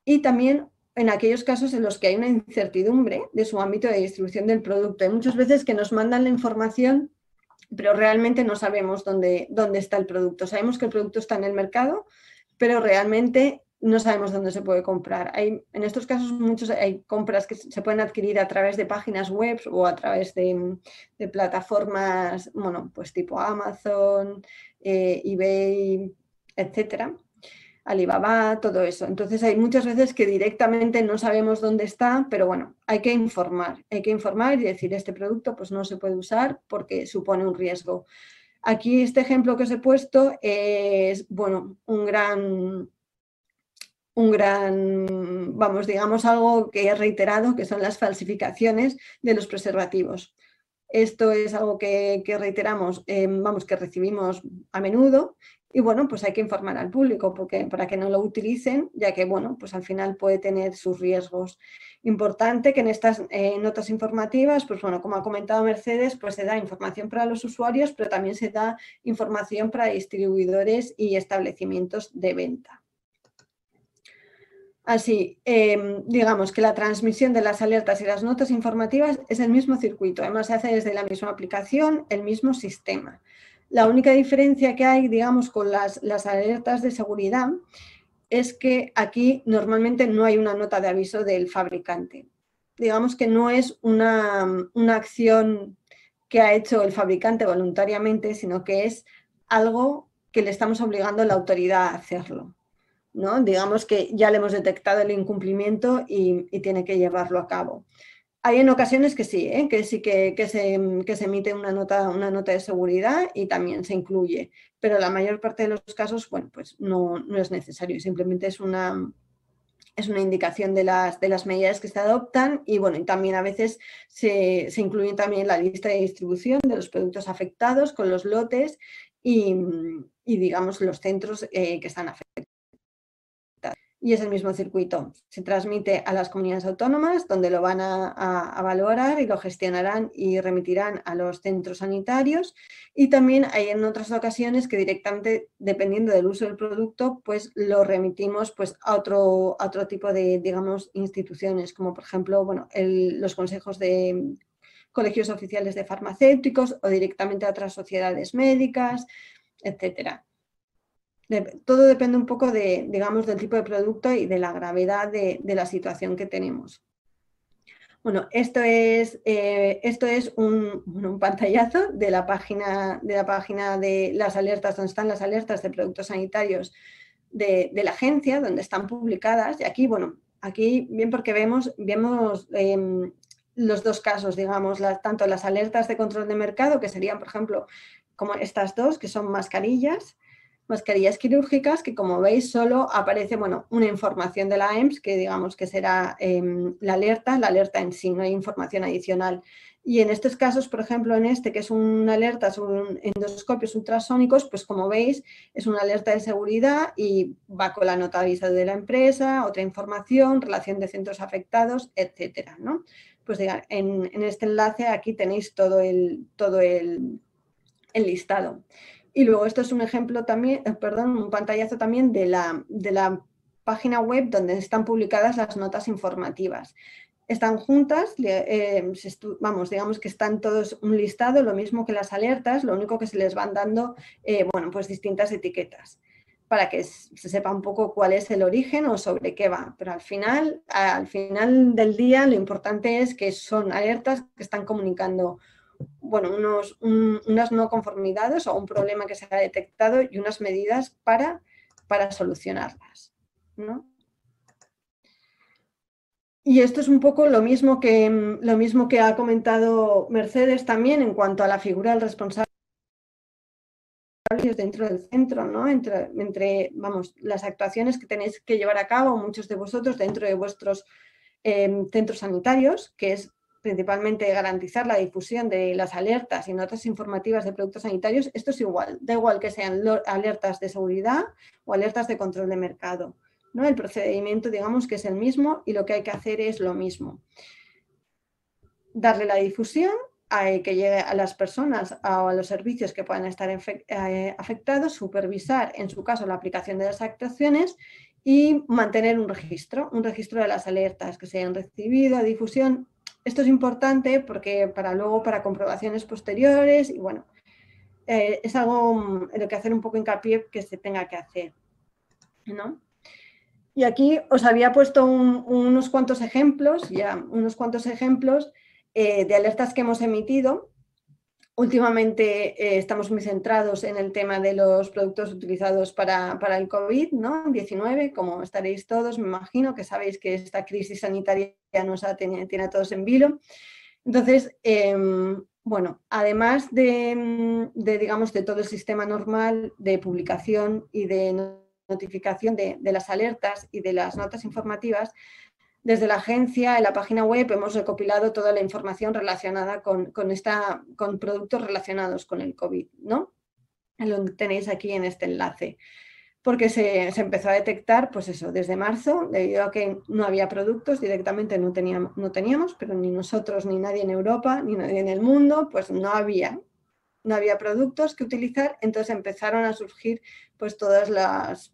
y también en aquellos casos en los que hay una incertidumbre de su ámbito de distribución del producto. Hay muchas veces que nos mandan la información, pero realmente no sabemos dónde está el producto. Sabemos que el producto está en el mercado, pero realmente no sabemos dónde se puede comprar. En estos casos hay compras que se pueden adquirir a través de páginas web o a través de plataformas, bueno, pues tipo Amazon, eBay, etcétera. Alibaba, todo eso. Entonces hay muchas veces que directamente no sabemos dónde está, pero bueno, hay que informar y decir este producto pues no se puede usar porque supone un riesgo. Aquí este ejemplo que os he puesto es, bueno, un gran, vamos, digamos algo que he reiterado, que son las falsificaciones de los preservativos. Esto es algo que reiteramos, vamos, que recibimos a menudo. Y bueno, pues hay que informar al público para que no lo utilicen, ya que, bueno, pues al final puede tener sus riesgos. Importante que en estas notas informativas, pues bueno, como ha comentado Mercedes, pues se da información para los usuarios, pero también se da información para distribuidores y establecimientos de venta. Así, digamos que la transmisión de las alertas y las notas informativas es el mismo circuito, además se hace desde la misma aplicación, el mismo sistema. La única diferencia que hay, digamos, con las alertas de seguridad es que aquí normalmente no hay una nota de aviso del fabricante. Digamos que no es una acción que ha hecho el fabricante voluntariamente, sino que es algo que le estamos obligando a la autoridad a hacerlo, ¿no? Digamos que ya le hemos detectado el incumplimiento y tiene que llevarlo a cabo. Hay en ocasiones que sí, que se emite una nota de seguridad y también se incluye, pero la mayor parte de los casos, bueno, pues no es necesario, simplemente es una indicación de las medidas que se adoptan y, bueno, y también a veces se incluye también la lista de distribución de los productos afectados con los lotes y digamos, los centros que están afectados. Y es el mismo circuito. Se transmite a las comunidades autónomas, donde lo van a valorar y lo gestionarán y remitirán a los centros sanitarios. Y también hay en otras ocasiones que directamente, dependiendo del uso del producto, pues lo remitimos pues, a otro tipo de, digamos, instituciones, como por ejemplo, bueno, los consejos de colegios oficiales de farmacéuticos o directamente a otras sociedades médicas, etcétera. Todo depende un poco digamos, del tipo de producto y de la gravedad de la situación que tenemos. Bueno, esto es un pantallazo de la página de las alertas, donde están las alertas de productos sanitarios de la agencia, donde están publicadas. Y aquí, bueno, Aquí bien porque vemos los dos casos, digamos, tanto las alertas de control de mercado, que serían, por ejemplo, como estas dos, que son mascarillas quirúrgicas, que como veis solo aparece, bueno, una información de la EMS, que digamos que será la alerta en sí, no hay información adicional. Y en estos casos, por ejemplo, en este, que es una alerta sobre endoscopios ultrasónicos, pues como veis, es una alerta de seguridad y va con la nota de aviso de la empresa, otra información, relación de centros afectados, etcétera, ¿no? Pues diga, en este enlace aquí tenéis todo el listado. Y luego esto es un ejemplo también, un pantallazo también de la página web donde están publicadas las notas informativas. Están juntas, vamos, digamos que están todos un listado, lo mismo que las alertas, lo único que se les van dando, bueno, pues distintas etiquetas para que se sepa un poco cuál es el origen o sobre qué va. Pero al final del día lo importante es que son alertas que están comunicando, bueno, unas no conformidades o un problema que se ha detectado y unas medidas para solucionarlas, ¿no? Y esto es un poco lo mismo que ha comentado Mercedes también en cuanto a la figura del responsable dentro del centro, ¿no? Entre vamos, las actuaciones que tenéis que llevar a cabo muchos de vosotros dentro de vuestros centros sanitarios, que es principalmente garantizar la difusión de las alertas y notas informativas de productos sanitarios. Esto es igual, da igual que sean alertas de seguridad o alertas de control de mercado, ¿no? El procedimiento, digamos, que es el mismo y lo que hay que hacer es lo mismo. Darle la difusión, que llegue a las personas o a los servicios que puedan estar afectados, supervisar, en su caso, la aplicación de las actuaciones y mantener un registro de las alertas que se hayan recibido, difusión. Esto es importante porque para comprobaciones posteriores y bueno, es algo en lo que hacer un poco hincapié que se tenga que hacer, ¿no? Y aquí os había puesto unos cuantos ejemplos de alertas que hemos emitido. Últimamente estamos muy centrados en el tema de los productos utilizados para el COVID, ¿no? 19, como estaréis todos, me imagino que sabéis que esta crisis sanitaria nos tiene a todos en vilo. Entonces, bueno, además digamos, de todo el sistema normal de publicación y de notificación de las alertas y de las notas informativas, desde la agencia, en la página web, hemos recopilado toda la información relacionada con productos relacionados con el COVID, ¿no? Lo tenéis aquí en este enlace. Porque se empezó a detectar, pues eso, desde marzo, debido a que no había productos, directamente no teníamos, pero ni nosotros, ni nadie en Europa, ni nadie en el mundo, pues no había productos que utilizar, entonces empezaron a surgir pues todas las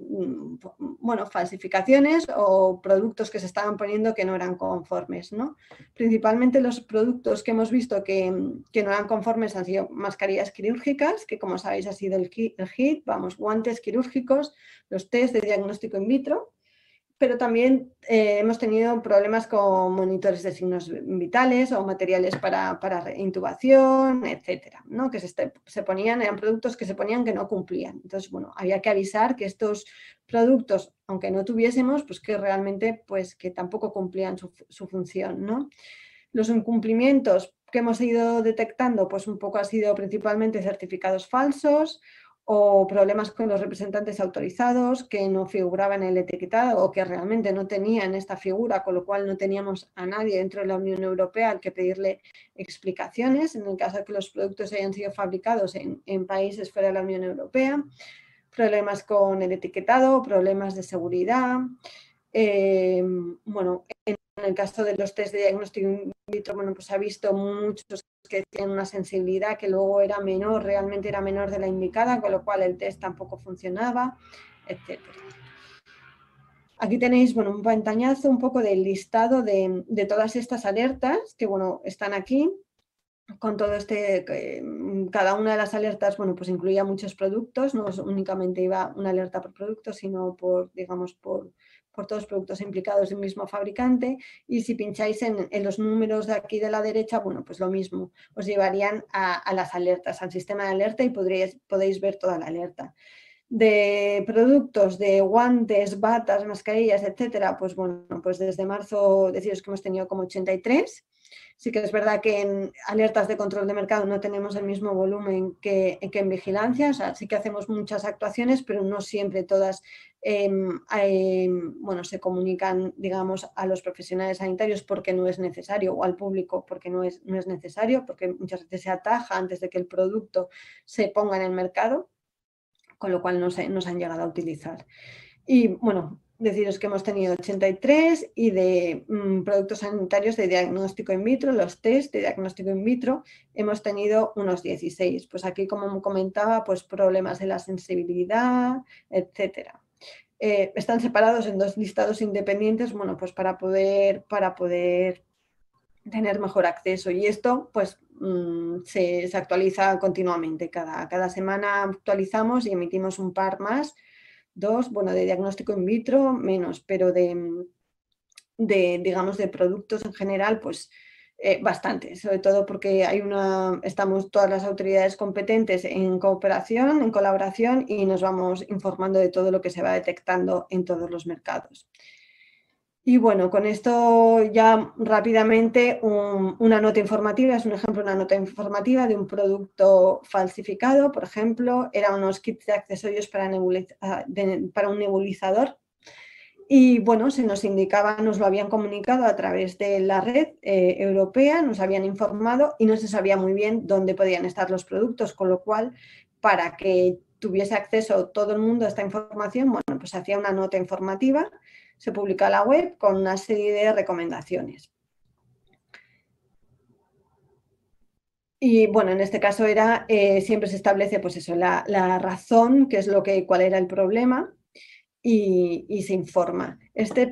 falsificaciones o productos que se estaban poniendo que no eran conformes, ¿no? Principalmente los productos que hemos visto que no eran conformes han sido mascarillas quirúrgicas, que como sabéis ha sido el HIT, guantes quirúrgicos, los test de diagnóstico in vitro, pero también hemos tenido problemas con monitores de signos vitales o materiales para intubación, etcétera, ¿no? Que eran productos que se ponían que no cumplían. Entonces, bueno, había que avisar que estos productos, aunque no tuviésemos, pues que realmente pues que tampoco cumplían su función, ¿no? Los incumplimientos que hemos ido detectando, pues un poco ha sido principalmente certificados falsos, o problemas con los representantes autorizados que no figuraban en el etiquetado o que realmente no tenían esta figura, con lo cual no teníamos a nadie dentro de la Unión Europea al que pedirle explicaciones en el caso de que los productos hayan sido fabricados en países fuera de la Unión Europea, problemas con el etiquetado, problemas de seguridad. Bueno, en el caso de los test de diagnóstico in vitro, bueno, pues se ha visto muchos que tienen una sensibilidad que luego realmente era menor de la indicada, con lo cual el test tampoco funcionaba, etc. Aquí tenéis, bueno, un pantallazo un poco del listado de todas estas alertas que, bueno, están aquí con todo cada una de las alertas, bueno, pues incluía muchos productos, no únicamente iba una alerta por producto, sino por todos los productos implicados del mismo fabricante, y si pincháis en los números de aquí de la derecha, bueno, pues lo mismo, os llevarían a las alertas, al sistema de alerta y podéis ver toda la alerta. De productos, de guantes, batas, mascarillas, etcétera, pues bueno, pues desde marzo deciros que hemos tenido como 83. Sí que es verdad que en alertas de control de mercado no tenemos el mismo volumen que en vigilancia, o sea, sí que hacemos muchas actuaciones, pero no siempre todas bueno, se comunican, digamos, a los profesionales sanitarios porque no es necesario, o al público porque no es necesario, porque muchas veces se ataja antes de que el producto se ponga en el mercado, con lo cual no se han llegado a utilizar. Y bueno, deciros que hemos tenido 83 y de productos sanitarios de diagnóstico in vitro, los test de diagnóstico in vitro, hemos tenido unos 16. Pues aquí, como comentaba, pues problemas de la sensibilidad, etcétera. Están separados en 2 listados independientes, bueno, pues para poder tener mejor acceso. Y esto, pues, se actualiza continuamente. Cada semana actualizamos y emitimos un par más, 2, bueno, de diagnóstico in vitro, menos, pero digamos, de productos en general, pues bastante, sobre todo porque estamos todas las autoridades competentes en cooperación, en colaboración, y nos vamos informando de todo lo que se va detectando en todos los mercados. Y bueno, con esto ya rápidamente una nota informativa, es un ejemplo de una nota informativa de un producto falsificado. Por ejemplo, eran unos kits de accesorios para un nebulizador. Y bueno, se nos indicaba, nos lo habían comunicado a través de la red europea, nos habían informado y no se sabía muy bien dónde podían estar los productos, con lo cual, para que tuviese acceso todo el mundo a esta información, bueno, pues hacía una nota informativa, se publica en la web con una serie de recomendaciones. Y bueno, en este caso siempre se establece pues eso, la razón, que es cuál era el problema, y se informa.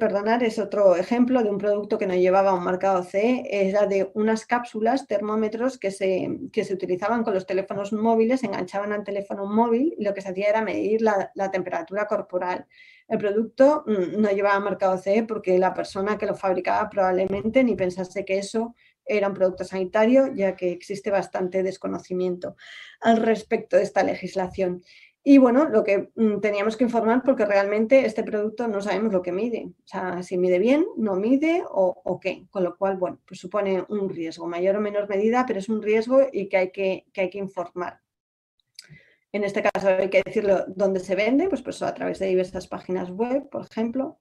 Perdonad, es otro ejemplo de un producto que no llevaba un marcado CE, era de unas cápsulas, termómetros que se utilizaban con los teléfonos móviles, se enganchaban al teléfono móvil y lo que se hacía era medir la temperatura corporal. El producto no llevaba marcado CE porque la persona que lo fabricaba probablemente ni pensase que eso era un producto sanitario, ya que existe bastante desconocimiento al respecto de esta legislación. Y bueno, lo que teníamos que informar, porque realmente este producto no sabemos lo que mide, o sea, si mide bien, no mide o qué, con lo cual, bueno, pues supone un riesgo, mayor o menor medida, pero es un riesgo y que hay que informar. En este caso hay que decirlo dónde se vende, pues a través de diversas páginas web, por ejemplo,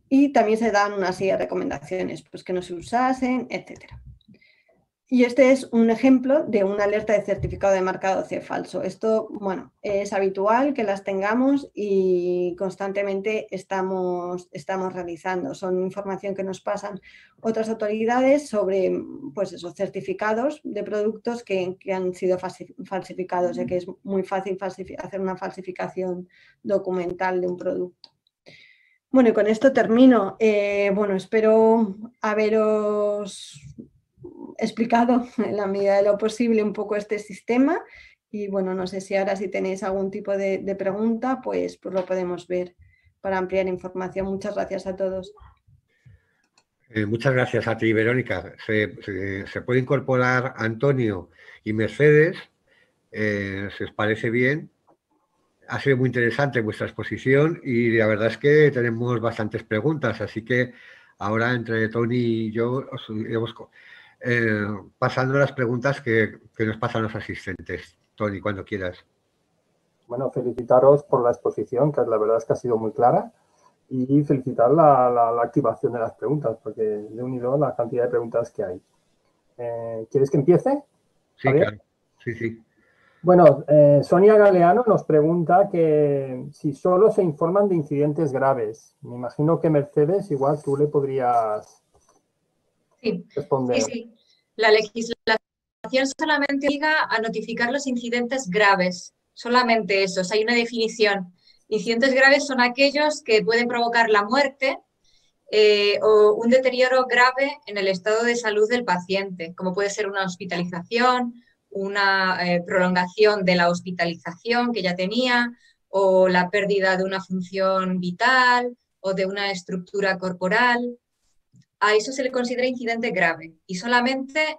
y también se dan una serie de recomendaciones, pues que no se usasen, etcétera. Y este es un ejemplo de una alerta de certificado de marcado CE falso. Esto, bueno, es habitual que las tengamos y constantemente estamos realizando. Son información que nos pasan otras autoridades sobre, pues esos certificados de productos que han sido falsificados, ya que es muy fácil hacer una falsificación documental de un producto. Bueno, y con esto termino. Bueno, espero haberos explicado en la medida de lo posible un poco este sistema y bueno, no sé si ahora si tenéis algún tipo de pregunta, pues lo podemos ver para ampliar información. Muchas gracias a todos. Muchas gracias a ti, Verónica. Se puede incorporar Antonio y Mercedes, si os parece bien. Ha sido muy interesante vuestra exposición y la verdad es que tenemos bastantes preguntas, así que ahora entre Tony y yo os iremos pasando las preguntas que nos pasan los asistentes. Tony, cuando quieras. Bueno, felicitaros por la exposición, que la verdad es que ha sido muy clara, y felicitar la activación de las preguntas, porque de unido la cantidad de preguntas que hay. ¿Quieres que empiece? Sí, claro. Sí. Bueno, Sonia Galeano nos pregunta que si solo se informan de incidentes graves. Me imagino que Mercedes, igual tú le podrías responder. Sí. La legislación solamente obliga a notificar los incidentes graves. Solamente eso. O sea, hay una definición. Incidentes graves son aquellos que pueden provocar la muerte o un deterioro grave en el estado de salud del paciente, como puede ser una hospitalización, una prolongación de la hospitalización que ya tenía, o la pérdida de una función vital o de una estructura corporal. A eso se le considera incidente grave y solamente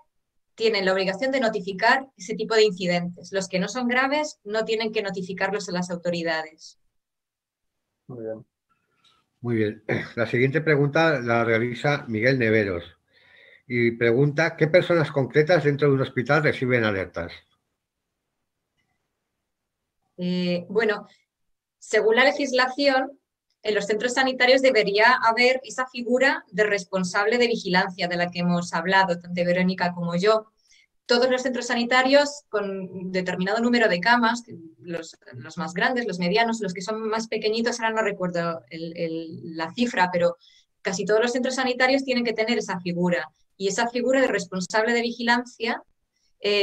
tienen la obligación de notificar ese tipo de incidentes. Los que no son graves no tienen que notificarlos a las autoridades. Muy bien. Muy bien. La siguiente pregunta la realiza Miguel Neveros y pregunta: ¿qué personas concretas dentro de un hospital reciben alertas? Bueno, según la legislación, en los centros sanitarios debería haber esa figura de responsable de vigilancia de la que hemos hablado, tanto Verónica como yo. Todos los centros sanitarios con determinado número de camas, los más grandes, los medianos, los que son más pequeñitos, ahora no recuerdo la cifra, pero casi todos los centros sanitarios tienen que tener esa figura. Y esa figura de responsable de vigilancia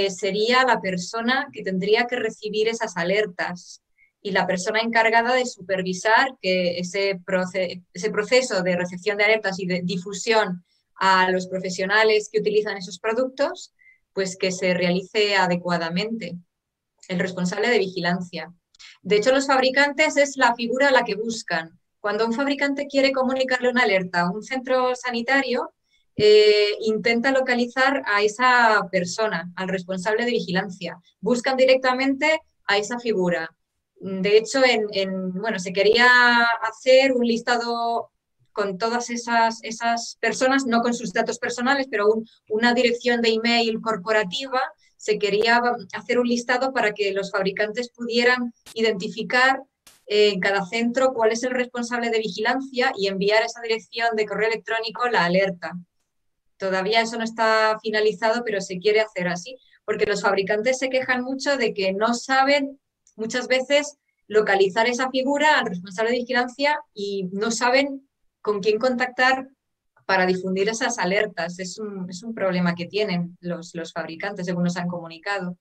sería la persona que tendría que recibir esas alertas y la persona encargada de supervisar que ese proceso de recepción de alertas y de difusión a los profesionales que utilizan esos productos, pues que se realice adecuadamente, el responsable de vigilancia. De hecho, los fabricantes es la figura a la que buscan. Cuando un fabricante quiere comunicarle una alerta a un centro sanitario, intenta localizar a esa persona, al responsable de vigilancia. Buscan directamente a esa figura. De hecho, bueno, se quería hacer un listado con todas esas personas, no con sus datos personales, pero una dirección de email corporativa. Se quería hacer un listado para que los fabricantes pudieran identificar en cada centro cuál es el responsable de vigilancia y enviar a esa dirección de correo electrónico la alerta. Todavía eso no está finalizado, pero se quiere hacer así, porque los fabricantes se quejan mucho de que no saben muchas veces localizar esa figura al responsable de vigilancia y no saben con quién contactar para difundir esas alertas. Es un problema que tienen los fabricantes, según nos han comunicado.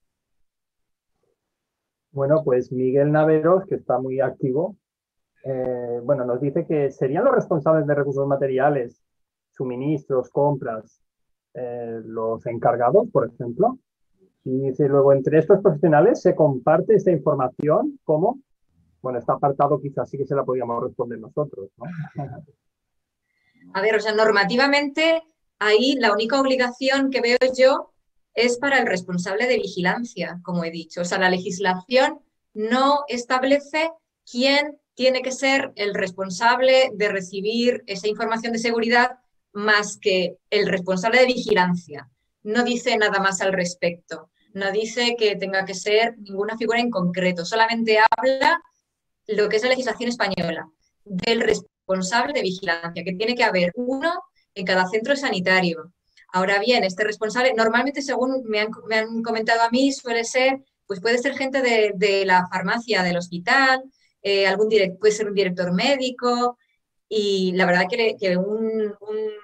Bueno, pues Miguel Naveros, que está muy activo, bueno, nos dice que serían los responsables de recursos materiales, suministros, compras, los encargados, por ejemplo. Y dice, luego, entre estos profesionales se comparte esta información. ¿Cómo? Bueno, este apartado quizás sí que se la podríamos responder nosotros, ¿no? A ver, o sea, normativamente ahí la única obligación que veo yo es para el responsable de vigilancia, como he dicho. O sea, la legislación no establece quién tiene que ser el responsable de recibir esa información de seguridad más que el responsable de vigilancia. No dice nada más al respecto. No dice que tenga que ser ninguna figura en concreto. Solamente habla lo que es la legislación española del responsable de vigilancia, que tiene que haber uno en cada centro sanitario. Ahora bien, este responsable, normalmente según me han comentado a mí, suele ser, pues puede ser gente de la farmacia del hospital, puede ser un director médico, y la verdad que un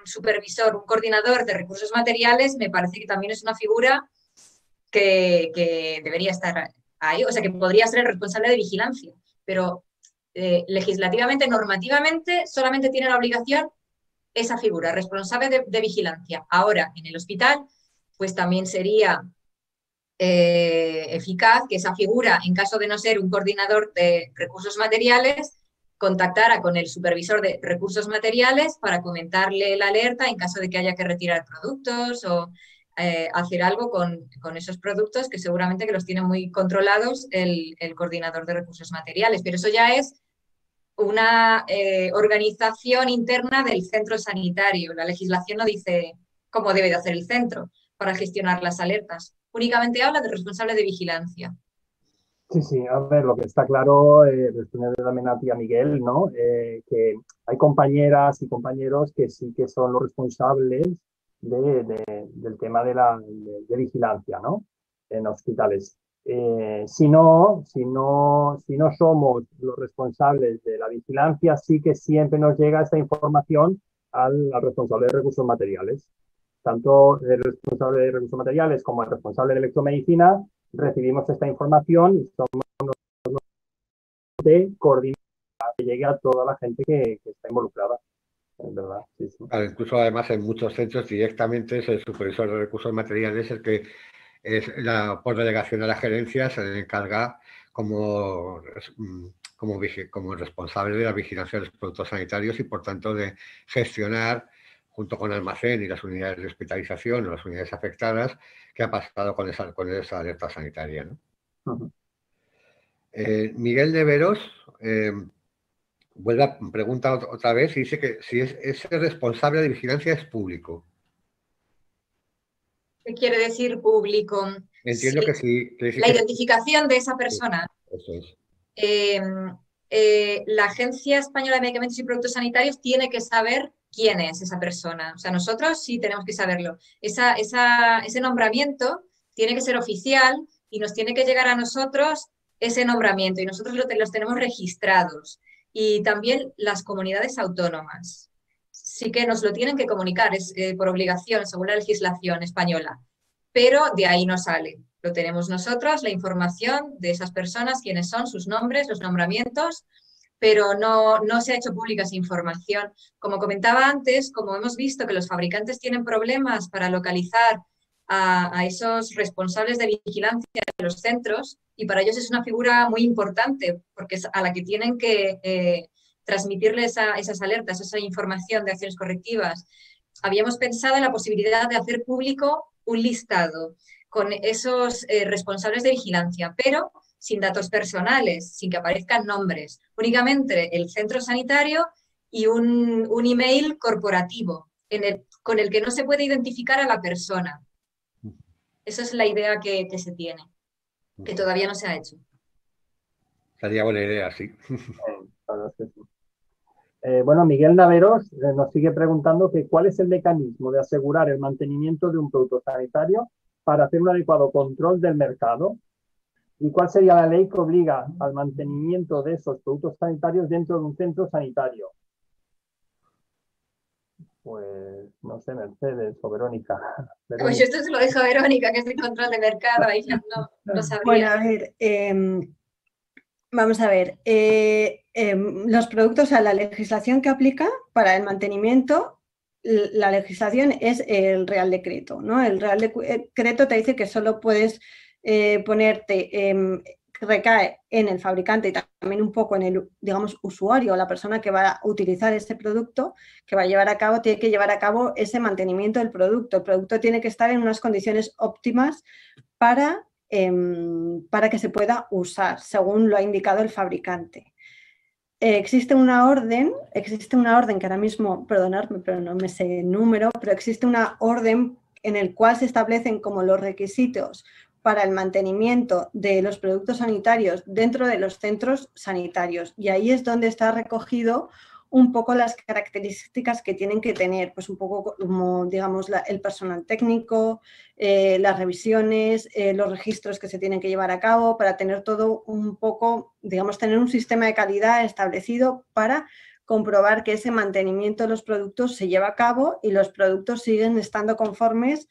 supervisor, un coordinador de recursos materiales me parece que también es una figura que debería estar ahí, o sea, que podría ser el responsable de vigilancia, pero legislativamente, normativamente, solamente tiene la obligación esa figura, responsable de vigilancia. Ahora, en el hospital, pues también sería eficaz que esa figura, en caso de no ser un coordinador de recursos materiales, contactara con el supervisor de recursos materiales para comentarle la alerta en caso de que haya que retirar productos o hacer algo con esos productos que seguramente que los tiene muy controlados el coordinador de recursos materiales. Pero eso ya es una organización interna del centro sanitario. La legislación no dice cómo debe de hacer el centro para gestionar las alertas. Únicamente habla del responsable de vigilancia. Sí, sí, a ver, lo que está claro, respondiendo también a ti, a Miguel, ¿no? Que hay compañeras y compañeros que sí que son los responsables del tema de vigilancia, ¿no? En hospitales. Si no somos los responsables de la vigilancia, sí que siempre nos llega esta información al responsable de recursos materiales. Tanto el responsable de recursos materiales como el responsable de electromedicina recibimos esta información y somos los de coordinar que llegue a toda la gente que está involucrada. Es verdad, sí, sí. Claro, incluso además en muchos centros directamente es el supervisor de recursos materiales el que por delegación a la gerencia se le encarga como responsable de la vigilancia de los productos sanitarios y por tanto de gestionar junto con almacén y las unidades de hospitalización o las unidades afectadas, qué ha pasado con esa alerta sanitaria, ¿no? Ujú. Miguel de Veros vuelve a preguntar otra vez y dice que si ese responsable de vigilancia es público. ¿Qué quiere decir público? Entiendo que sí. Que dice La que identificación de esa persona. eso es. La Agencia Española de Medicamentos y Productos Sanitarios tiene que saber quién es esa persona. O sea, nosotros sí tenemos que saberlo. Ese nombramiento tiene que ser oficial y nos tiene que llegar a nosotros ese nombramiento y nosotros los tenemos registrados. Y también las comunidades autónomas. Sí que nos lo tienen que comunicar, es por obligación, según la legislación española. Pero de ahí no sale. Lo tenemos nosotros, la información de esas personas, quiénes son, sus nombres, los nombramientos, pero no se ha hecho pública esa información. Como comentaba antes, como hemos visto que los fabricantes tienen problemas para localizar a esos responsables de vigilancia de los centros, y para ellos es una figura muy importante, porque es a la que tienen que transmitirle esas alertas, esa información de acciones correctivas. Habíamos pensado en la posibilidad de hacer público un listado con esos responsables de vigilancia, pero sin datos personales, sin que aparezcan nombres, únicamente el centro sanitario y un email corporativo con el que no se puede identificar a la persona. Esa es la idea que se tiene, que todavía no se ha hecho. Sería buena idea, sí. Claro que sí. Bueno, Miguel Naveros nos sigue preguntando que cuál es el mecanismo de asegurar el mantenimiento de un producto sanitario para hacer un adecuado control del mercado y cuál sería la ley que obliga al mantenimiento de esos productos sanitarios dentro de un centro sanitario. Pues no sé, Mercedes o Verónica. Pues yo esto se lo dejo a Verónica, que es el control de mercado, ahí no sabría. Bueno, a ver, vamos a ver, los productos, o sea, la legislación que aplica para el mantenimiento, la legislación es el Real Decreto, ¿no? El Real Decreto te dice que solo puedes ponerte, recae en el fabricante y también un poco en el, digamos, usuario, la persona que va a utilizar este producto, que va a llevar a cabo, tiene que llevar a cabo ese mantenimiento del producto. El producto tiene que estar en unas condiciones óptimas para que se pueda usar, según lo ha indicado el fabricante. Existe una orden que ahora mismo, perdonadme, pero no me sé el número, pero existe una orden en el cual se establecen como los requisitos para el mantenimiento de los productos sanitarios dentro de los centros sanitarios. Y ahí es donde está recogido un poco las características que tienen que tener, pues un poco como, digamos, el personal técnico, las revisiones, los registros que se tienen que llevar a cabo para tener todo un poco, digamos, tener un sistema de calidad establecido para comprobar que ese mantenimiento de los productos se lleva a cabo y los productos siguen estando conformes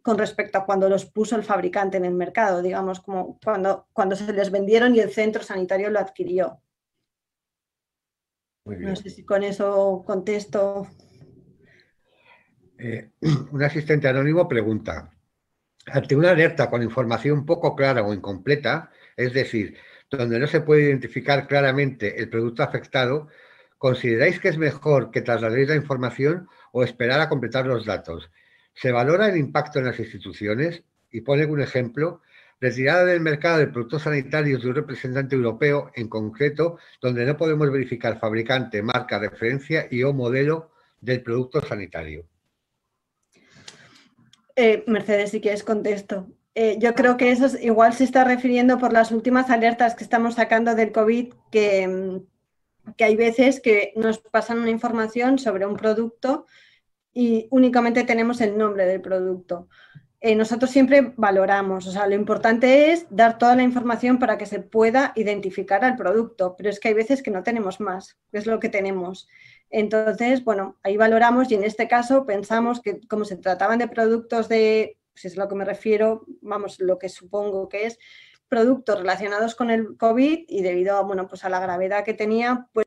con respecto a cuando los puso el fabricante en el mercado, digamos, como cuando se les vendieron y el centro sanitario lo adquirió. No sé si con eso contesto. Un asistente anónimo pregunta, ante una alerta con información poco clara o incompleta, es decir, donde no se puede identificar claramente el producto afectado, ¿consideráis que es mejor que trasladéis la información o esperar a completar los datos? ¿Se valora el impacto en las instituciones? Y pone un ejemplo, retirada del mercado de productos sanitarios de un representante europeo en concreto, donde no podemos verificar fabricante, marca, referencia y o modelo del producto sanitario. Mercedes, si quieres contesto. Yo creo que eso igual se está refiriendo por las últimas alertas que estamos sacando del COVID, que hay veces que nos pasan una información sobre un producto y únicamente tenemos el nombre del producto. Nosotros siempre valoramos, o sea, lo importante es dar toda la información para que se pueda identificar al producto, pero es que hay veces que no tenemos más, es lo que tenemos. Entonces, bueno, ahí valoramos y en este caso pensamos que como se trataban de productos de, pues es a lo que me refiero, vamos, lo que supongo que es productos relacionados con el COVID y debido a, bueno, pues a la gravedad que tenía, pues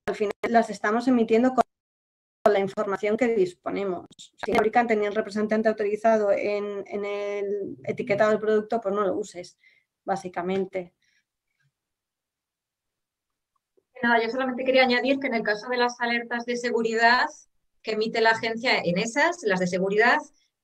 al final las estamos emitiendo con la información que disponemos. Si el fabricante ni el representante autorizado en el etiquetado del producto, pues no lo uses, básicamente. Nada, yo solamente quería añadir que en el caso de las alertas de seguridad que emite la agencia, en esas, las de seguridad,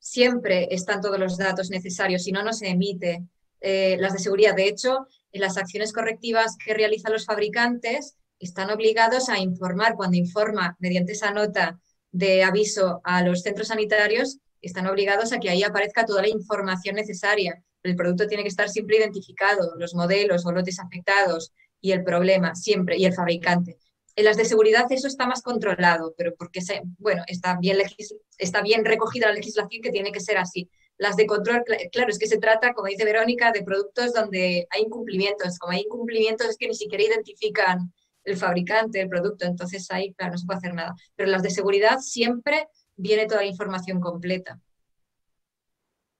siempre están todos los datos necesarios, si no, no se emite. Las de seguridad, de hecho, en las acciones correctivas que realizan los fabricantes están obligados a informar, cuando informa mediante esa nota de aviso a los centros sanitarios, están obligados a que ahí aparezca toda la información necesaria. El producto tiene que estar siempre identificado, los modelos o lotes afectados y el problema siempre, y el fabricante. En las de seguridad eso está más controlado, pero porque bueno, está bien recogida la legislación que tiene que ser así. Las de control, claro, es que se trata, como dice Verónica, de productos donde hay incumplimientos. Como hay incumplimientos es que ni siquiera identifican el fabricante, el producto, entonces ahí, claro, no se puede hacer nada. Pero las de seguridad siempre viene toda la información completa.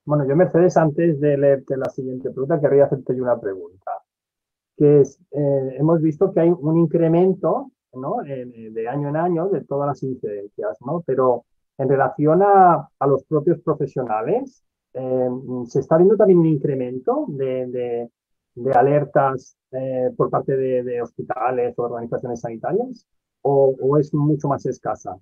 Bueno, yo, Mercedes, antes de leerte la siguiente pregunta, querría hacerte yo una pregunta, que es, hemos visto que hay un incremento, ¿no?, de año en año de todas las incidencias, ¿no? Pero en relación a los propios profesionales, ¿se está viendo también un incremento de alertas por parte de hospitales o organizaciones sanitarias? ¿O es mucho más escasa?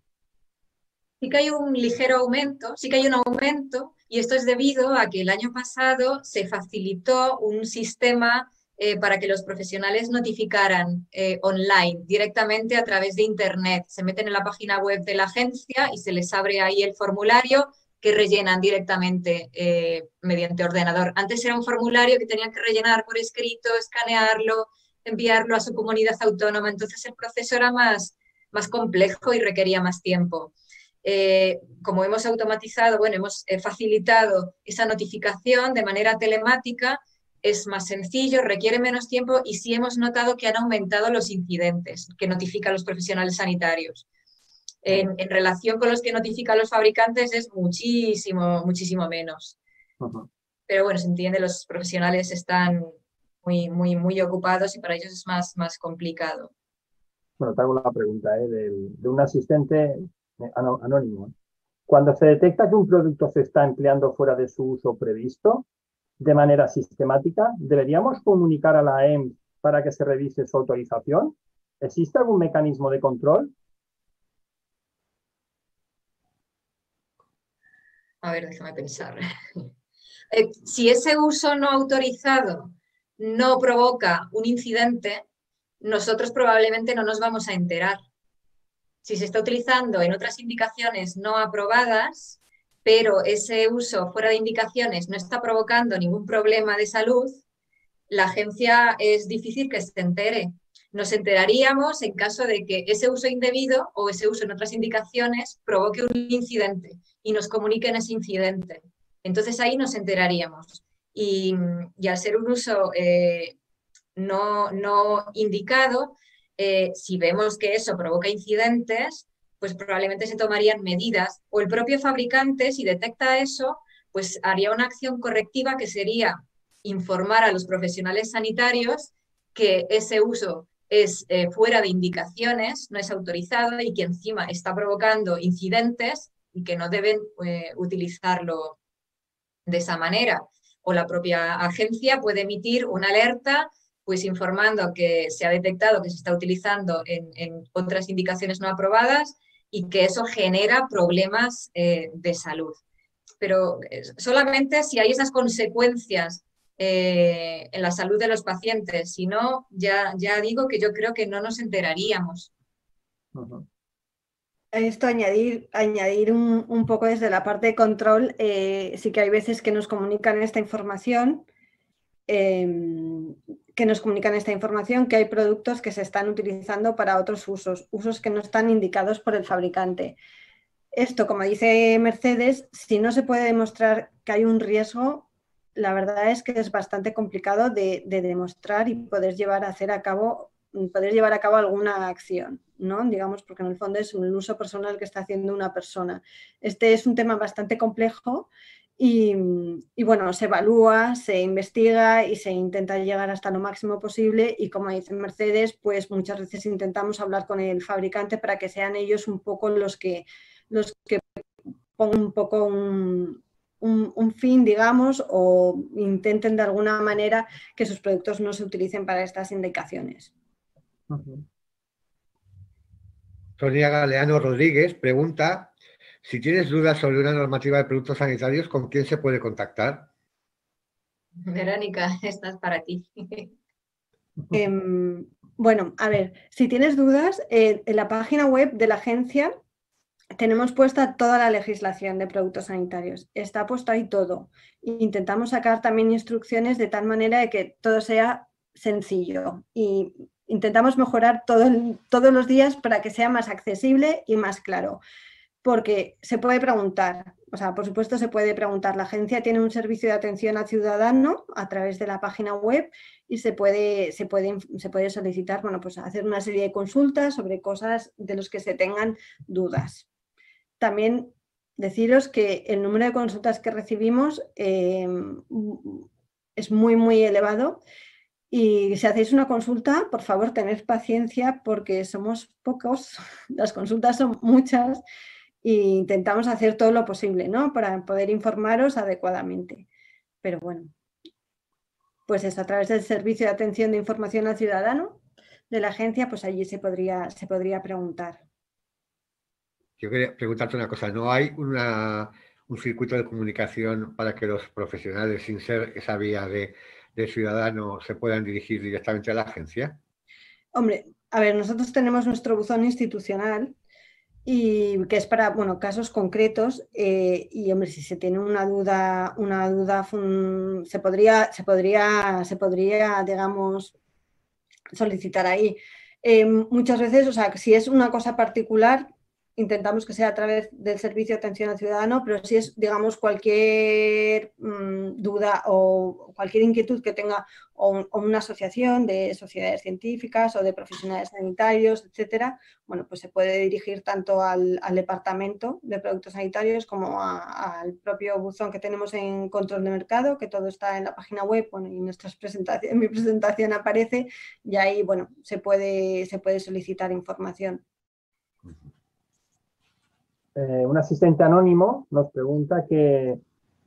Sí que hay un ligero aumento, sí que hay un aumento, y esto es debido a que el año pasado se facilitó un sistema para que los profesionales notificaran online, directamente a través de Internet. Se meten en la página web de la agencia y se les abre ahí el formulario que rellenan directamente mediante ordenador. Antes era un formulario que tenían que rellenar por escrito, escanearlo, enviarlo a su comunidad autónoma, entonces el proceso era más complejo y requería más tiempo. Como hemos automatizado, bueno, hemos facilitado esa notificación de manera telemática, es más sencillo, requiere menos tiempo y sí hemos notado que han aumentado los incidentes que notifican los profesionales sanitarios. En relación con los que notifican los fabricantes es muchísimo, muchísimo menos. Pero bueno, se entiende, los profesionales están muy ocupados y para ellos es más complicado. Bueno, te hago la pregunta de un asistente anónimo. Cuando se detecta que un producto se está empleando fuera de su uso previsto, de manera sistemática, ¿deberíamos comunicar a la EMS para que se revise su autorización? ¿Existe algún mecanismo de control? A ver, déjame pensar. Si ese uso no autorizado no provoca un incidente, nosotros probablemente no nos vamos a enterar. Si se está utilizando en otras indicaciones no aprobadas, pero ese uso fuera de indicaciones no está provocando ningún problema de salud, la agencia es difícil que se entere. Nos enteraríamos en caso de que ese uso indebido o ese uso en otras indicaciones provoque un incidente y nos comuniquen ese incidente. Entonces ahí nos enteraríamos. Y al ser un uso no indicado, si vemos que eso provoca incidentes, pues probablemente se tomarían medidas. O el propio fabricante, si detecta eso, pues haría una acción correctiva que sería informar a los profesionales sanitarios que ese uso es fuera de indicaciones, no es autorizado y que encima está provocando incidentes y que no deben utilizarlo de esa manera. O la propia agencia puede emitir una alerta pues informando que se ha detectado que se está utilizando en otras indicaciones no aprobadas y que eso genera problemas de salud. Pero solamente si hay esas consecuencias en la salud de los pacientes, si no, ya digo que yo creo que no nos enteraríamos. Esto añadir un poco desde la parte de control, sí que hay veces que nos comunican esta información, que hay productos que se están utilizando para otros usos que no están indicados por el fabricante. Esto, como dice Mercedes, si no se puede demostrar que hay un riesgo, la verdad es que es bastante complicado de demostrar y poder llevar a cabo alguna acción, ¿no? Digamos, porque en el fondo es un uso personal que está haciendo una persona. Este es un tema bastante complejo y bueno, se evalúa, se investiga y se intenta llegar hasta lo máximo posible y, como dice Mercedes, pues muchas veces intentamos hablar con el fabricante para que sean ellos un poco los que pongan un poco un fin, digamos, o intenten de alguna manera que sus productos no se utilicen para estas indicaciones. Sonia Galeano Rodríguez pregunta Si tienes dudas sobre una normativa de productos sanitarios, ¿con quién se puede contactar? Verónica, esta es para ti. Bueno, a ver, si tienes dudas, en la página web de la agencia tenemos puesta toda la legislación de productos sanitarios. Está puesto ahí todo. Intentamos sacar también instrucciones de tal manera de que todo sea sencillo. Y intentamos mejorar todos los días para que sea más accesible y más claro. Porque se puede preguntar, o sea, por supuesto se puede preguntar. La agencia tiene un servicio de atención al ciudadano a través de la página web y se puede solicitar, bueno, pues hacer una serie de consultas sobre cosas de los que se tengan dudas. También deciros que el número de consultas que recibimos es muy, muy elevado. Y si hacéis una consulta, por favor, tened paciencia porque somos pocos, las consultas son muchas e intentamos hacer todo lo posible, ¿no? Para poder informaros adecuadamente. Pero bueno, pues es a través del Servicio de Atención de Información al Ciudadano de la agencia, pues allí se podría preguntar. Yo quería preguntarte una cosa, ¿no hay un circuito de comunicación para que los profesionales, sin ser esa vía de ciudadano, se puedan dirigir directamente a la agencia? Hombre, a ver, nosotros tenemos nuestro buzón institucional y que es para, bueno, casos concretos y, hombre, si se tiene una duda se podría, digamos, solicitar ahí. Muchas veces, o sea, si es una cosa particular, intentamos que sea a través del Servicio de Atención al Ciudadano, pero si es, digamos, cualquier duda o cualquier inquietud que tenga o una asociación de sociedades científicas o de profesionales sanitarios, etcétera, bueno, pues se puede dirigir tanto al Departamento de Productos Sanitarios como al propio buzón que tenemos en Control de Mercado, que todo está en la página web, bueno, y en mi presentación aparece, y ahí, bueno, se puede solicitar información. Un asistente anónimo nos pregunta que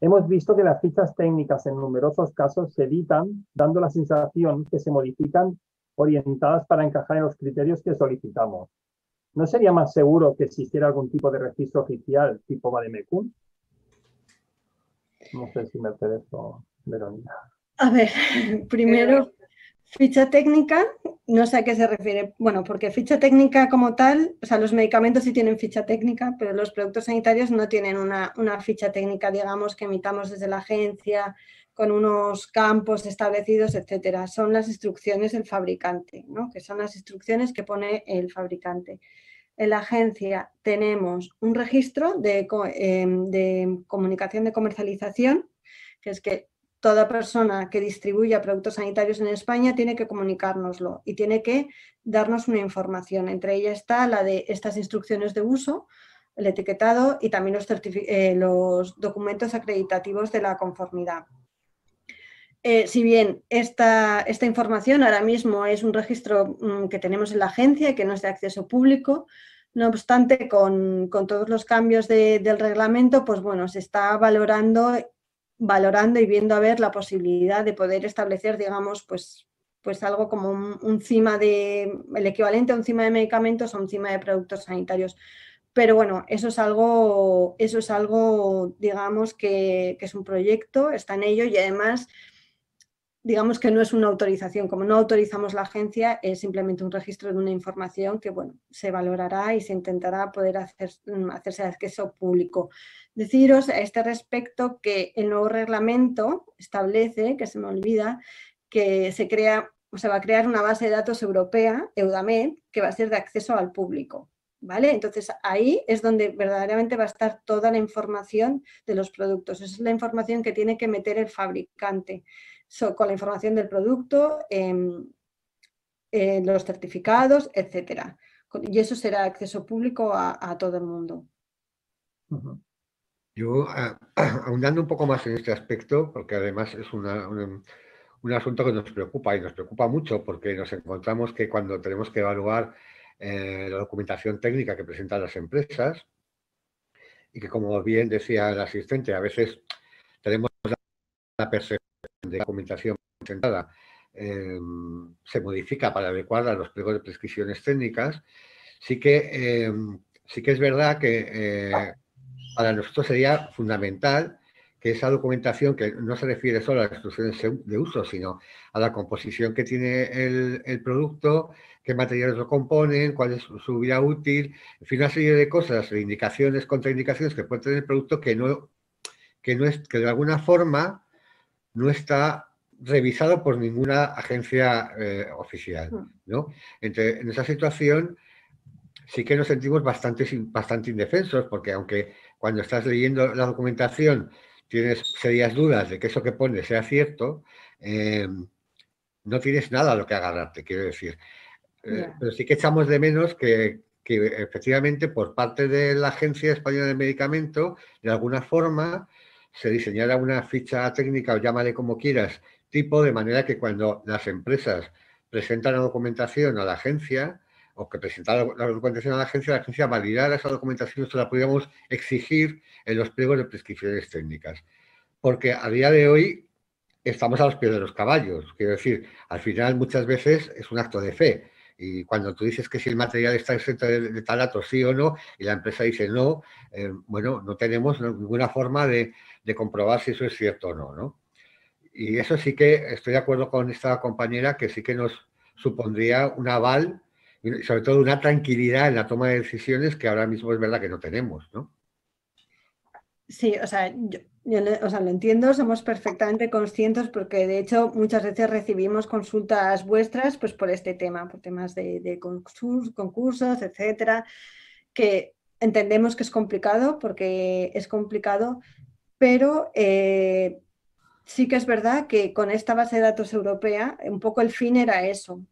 hemos visto que las fichas técnicas en numerosos casos se editan, dando la sensación que se modifican orientadas para encajar en los criterios que solicitamos. ¿No sería más seguro que existiera algún tipo de registro oficial tipo Vademecum? No sé si Mercedes o Verónica. A ver, primero, ficha técnica, no sé a qué se refiere. Bueno, porque ficha técnica como tal, o sea, los medicamentos sí tienen ficha técnica, pero los productos sanitarios no tienen una ficha técnica, digamos, que emitamos desde la agencia con unos campos establecidos, etcétera. Son las instrucciones del fabricante, ¿no? Que son las instrucciones que pone el fabricante. En la agencia tenemos un registro de comunicación de comercialización, que es que toda persona que distribuya productos sanitarios en España tiene que comunicárnoslo y tiene que darnos una información. Entre ellas está la de estas instrucciones de uso, el etiquetado y también los documentos acreditativos de la conformidad. Si bien esta información ahora mismo es un registro que tenemos en la agencia y que no es de acceso público, no obstante, con todos los cambios del reglamento, pues bueno, se está valorando y viendo a ver la posibilidad de poder establecer, digamos, pues algo como un CIMA el equivalente a un CIMA de medicamentos o un CIMA de productos sanitarios. Pero bueno, eso es algo, digamos, que es un proyecto, está en ello y además, digamos que no es una autorización, como no autorizamos la agencia, es simplemente un registro de una información que, bueno, se valorará y se intentará poder hacerse de acceso público. Deciros a este respecto que el nuevo reglamento establece, que se me olvida, que se va a crear una base de datos europea, EUDAMED, que va a ser de acceso al público, ¿vale? Entonces ahí es donde verdaderamente va a estar toda la información de los productos. Esa es la información que tiene que meter el fabricante, con la información del producto, los certificados, etcétera. Y eso será acceso público a todo el mundo. Yo, ahondando un poco más en este aspecto, porque además es un asunto que nos preocupa y nos preocupa mucho porque nos encontramos que cuando tenemos que evaluar la documentación técnica que presentan las empresas y que, como bien decía el asistente, a veces tenemos la percepción de la documentación presentada se modifica para adecuarla a los pliegos de prescripciones técnicas, sí que es verdad que para nosotros sería fundamental que esa documentación, que no se refiere solo a las instrucciones de uso, sino a la composición que tiene el producto, qué materiales lo componen, cuál es su vida útil, en fin, una serie de cosas, de indicaciones, contraindicaciones que puede tener el producto que de alguna forma no está revisado por ninguna agencia oficial, ¿no? En esa situación sí que nos sentimos bastante indefensos, porque aunque cuando estás leyendo la documentación tienes serias dudas de que eso que pone sea cierto, no tienes nada a lo que agarrarte, quiero decir. Pero sí que echamos de menos que efectivamente por parte de la Agencia Española del Medicamento, de alguna forma, se diseñara una ficha técnica, o llámale como quieras, tipo, de manera que cuando las empresas presentan la documentación a la agencia, o que presentan la documentación a la agencia validara esa documentación, nosotros la podríamos exigir en los pliegos de prescripciones técnicas. Porque a día de hoy estamos a los pies de los caballos. Quiero decir, al final muchas veces es un acto de fe. Y cuando tú dices que si el material está exento de talato, sí o no, y la empresa dice no, bueno, no tenemos ninguna forma de comprobar si eso es cierto o no, ¿no? Y eso sí que estoy de acuerdo con esta compañera, que sí que nos supondría un aval y sobre todo una tranquilidad en la toma de decisiones que ahora mismo es verdad que no tenemos, ¿no? Sí, o sea, lo entiendo, somos perfectamente conscientes porque de hecho muchas veces recibimos consultas vuestras pues por este tema, por temas de concursos, etcétera, que entendemos que es complicado porque es complicado, pero sí que es verdad que con esta base de datos europea un poco el fin era eso.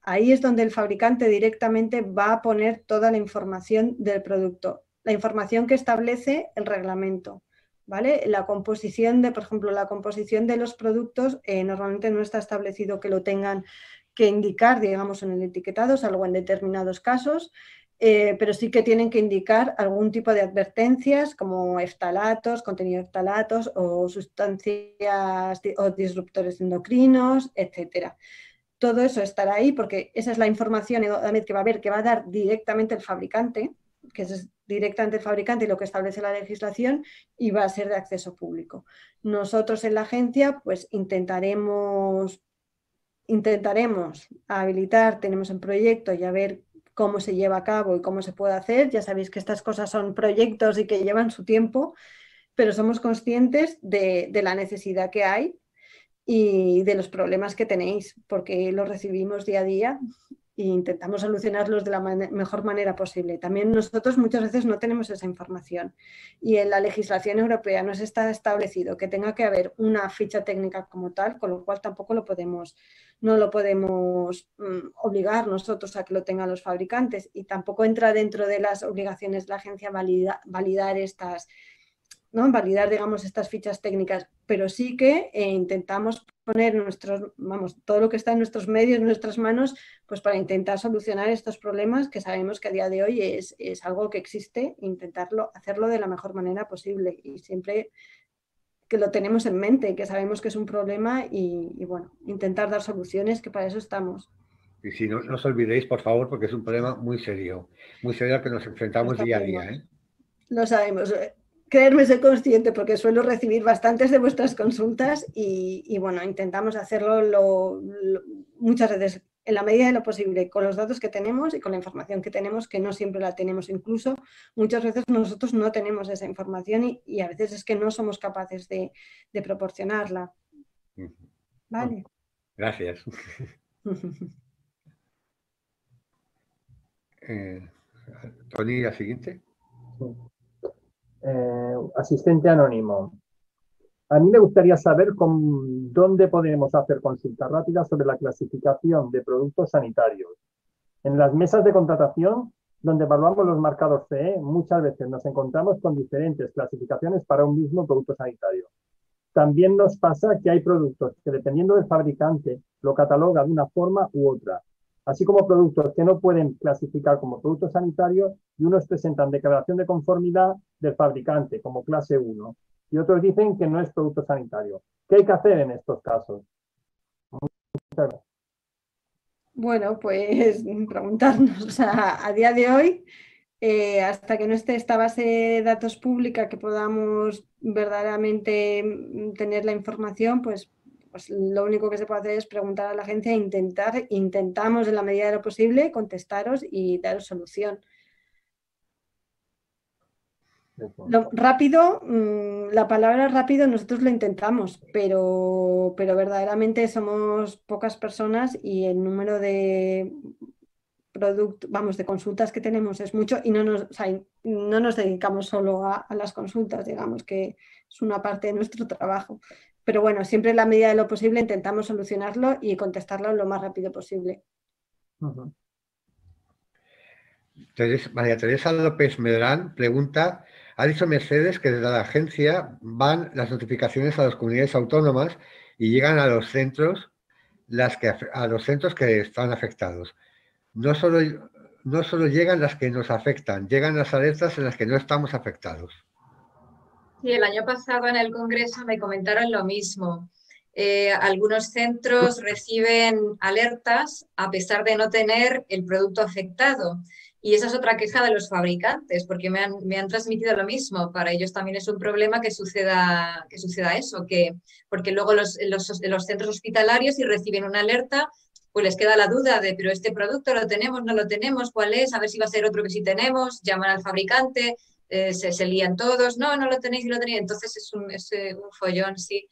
Ahí es donde el fabricante directamente va a poner toda la información del producto, la información que establece el reglamento, ¿vale? La composición por ejemplo, la composición de los productos normalmente no está establecido que lo tengan que indicar, digamos, en el etiquetado, salvo en determinados casos, pero sí que tienen que indicar algún tipo de advertencias como eftalatos, contenido de eftalatos o sustancias o disruptores endocrinos, etcétera. Todo eso estará ahí porque esa es la información que va a haber, que va a dar directamente el fabricante, que es directamente el fabricante y lo que establece la legislación, y va a ser de acceso público. Nosotros en la agencia pues intentaremos habilitar, tenemos en proyecto y a ver cómo se lleva a cabo y cómo se puede hacer. Ya sabéis que estas cosas son proyectos y que llevan su tiempo, pero somos conscientes de la necesidad que hay y de los problemas que tenéis, porque los recibimos día a día e intentamos solucionarlos de la mejor manera posible. También nosotros muchas veces no tenemos esa información y en la legislación europea no está establecido que tenga que haber una ficha técnica como tal, con lo cual tampoco no lo podemos obligar nosotros a que lo tengan los fabricantes, y tampoco entra dentro de las obligaciones de la agencia validar estas, ¿no? Validar, digamos, estas fichas técnicas, pero sí que intentamos poner todo lo que está en nuestros medios, en nuestras manos, pues para intentar solucionar estos problemas que sabemos que a día de hoy es algo que existe, hacerlo de la mejor manera posible y siempre que lo tenemos en mente, que sabemos que es un problema y bueno, intentar dar soluciones, que para eso estamos. Y si no os olvidéis, por favor, porque es un problema muy serio al que nos enfrentamos día a día, ¿eh? Lo sabemos. Créeme, soy consciente porque suelo recibir bastantes de vuestras consultas y bueno, intentamos hacerlo muchas veces en la medida de lo posible con los datos que tenemos y con la información que tenemos, que no siempre la tenemos. Incluso muchas veces nosotros no tenemos esa información y a veces es que no somos capaces de proporcionarla. Vale. Gracias. Tony, la siguiente. Sí. Asistente anónimo. A mí me gustaría saber dónde podemos hacer consultas rápidas sobre la clasificación de productos sanitarios. En las mesas de contratación, donde evaluamos los marcados CE, muchas veces nos encontramos con diferentes clasificaciones para un mismo producto sanitario. También nos pasa que hay productos que, dependiendo del fabricante, lo cataloga de una forma u otra, así como productos que no pueden clasificar como productos sanitarios y unos presentan declaración de conformidad del fabricante como clase 1 y otros dicen que no es producto sanitario. ¿Qué hay que hacer en estos casos? Muchas gracias. Bueno, pues preguntarnos, o sea, a día de hoy hasta que no esté esta base de datos pública que podamos verdaderamente tener la información, pues lo único que se puede hacer es preguntar a la agencia e intentamos en la medida de lo posible contestaros y daros solución. Rápido, la palabra rápido nosotros lo intentamos, pero verdaderamente somos pocas personas y el número de de consultas que tenemos es mucho y no nos dedicamos solo a las consultas, digamos que es una parte de nuestro trabajo. Pero bueno, siempre en la medida de lo posible intentamos solucionarlo y contestarlo lo más rápido posible. María Teresa López Medrán pregunta, ha dicho Mercedes que desde la agencia van las notificaciones a las comunidades autónomas y llegan a los centros, que están afectados. No solo llegan las que nos afectan, llegan las alertas en las que no estamos afectados. Sí, el año pasado en el Congreso me comentaron lo mismo. Algunos centros reciben alertas a pesar de no tener el producto afectado. Y esa es otra queja de los fabricantes, porque me han transmitido lo mismo. Para ellos también es un problema que suceda eso, porque luego los centros hospitalarios, si reciben una alerta, pues les queda la duda de, pero este producto lo tenemos, no lo tenemos, ¿cuál es? A ver si va a ser otro que sí tenemos, llaman al fabricante, se lían todos, no lo tenéis, lo tenéis. Entonces es un follón, sí.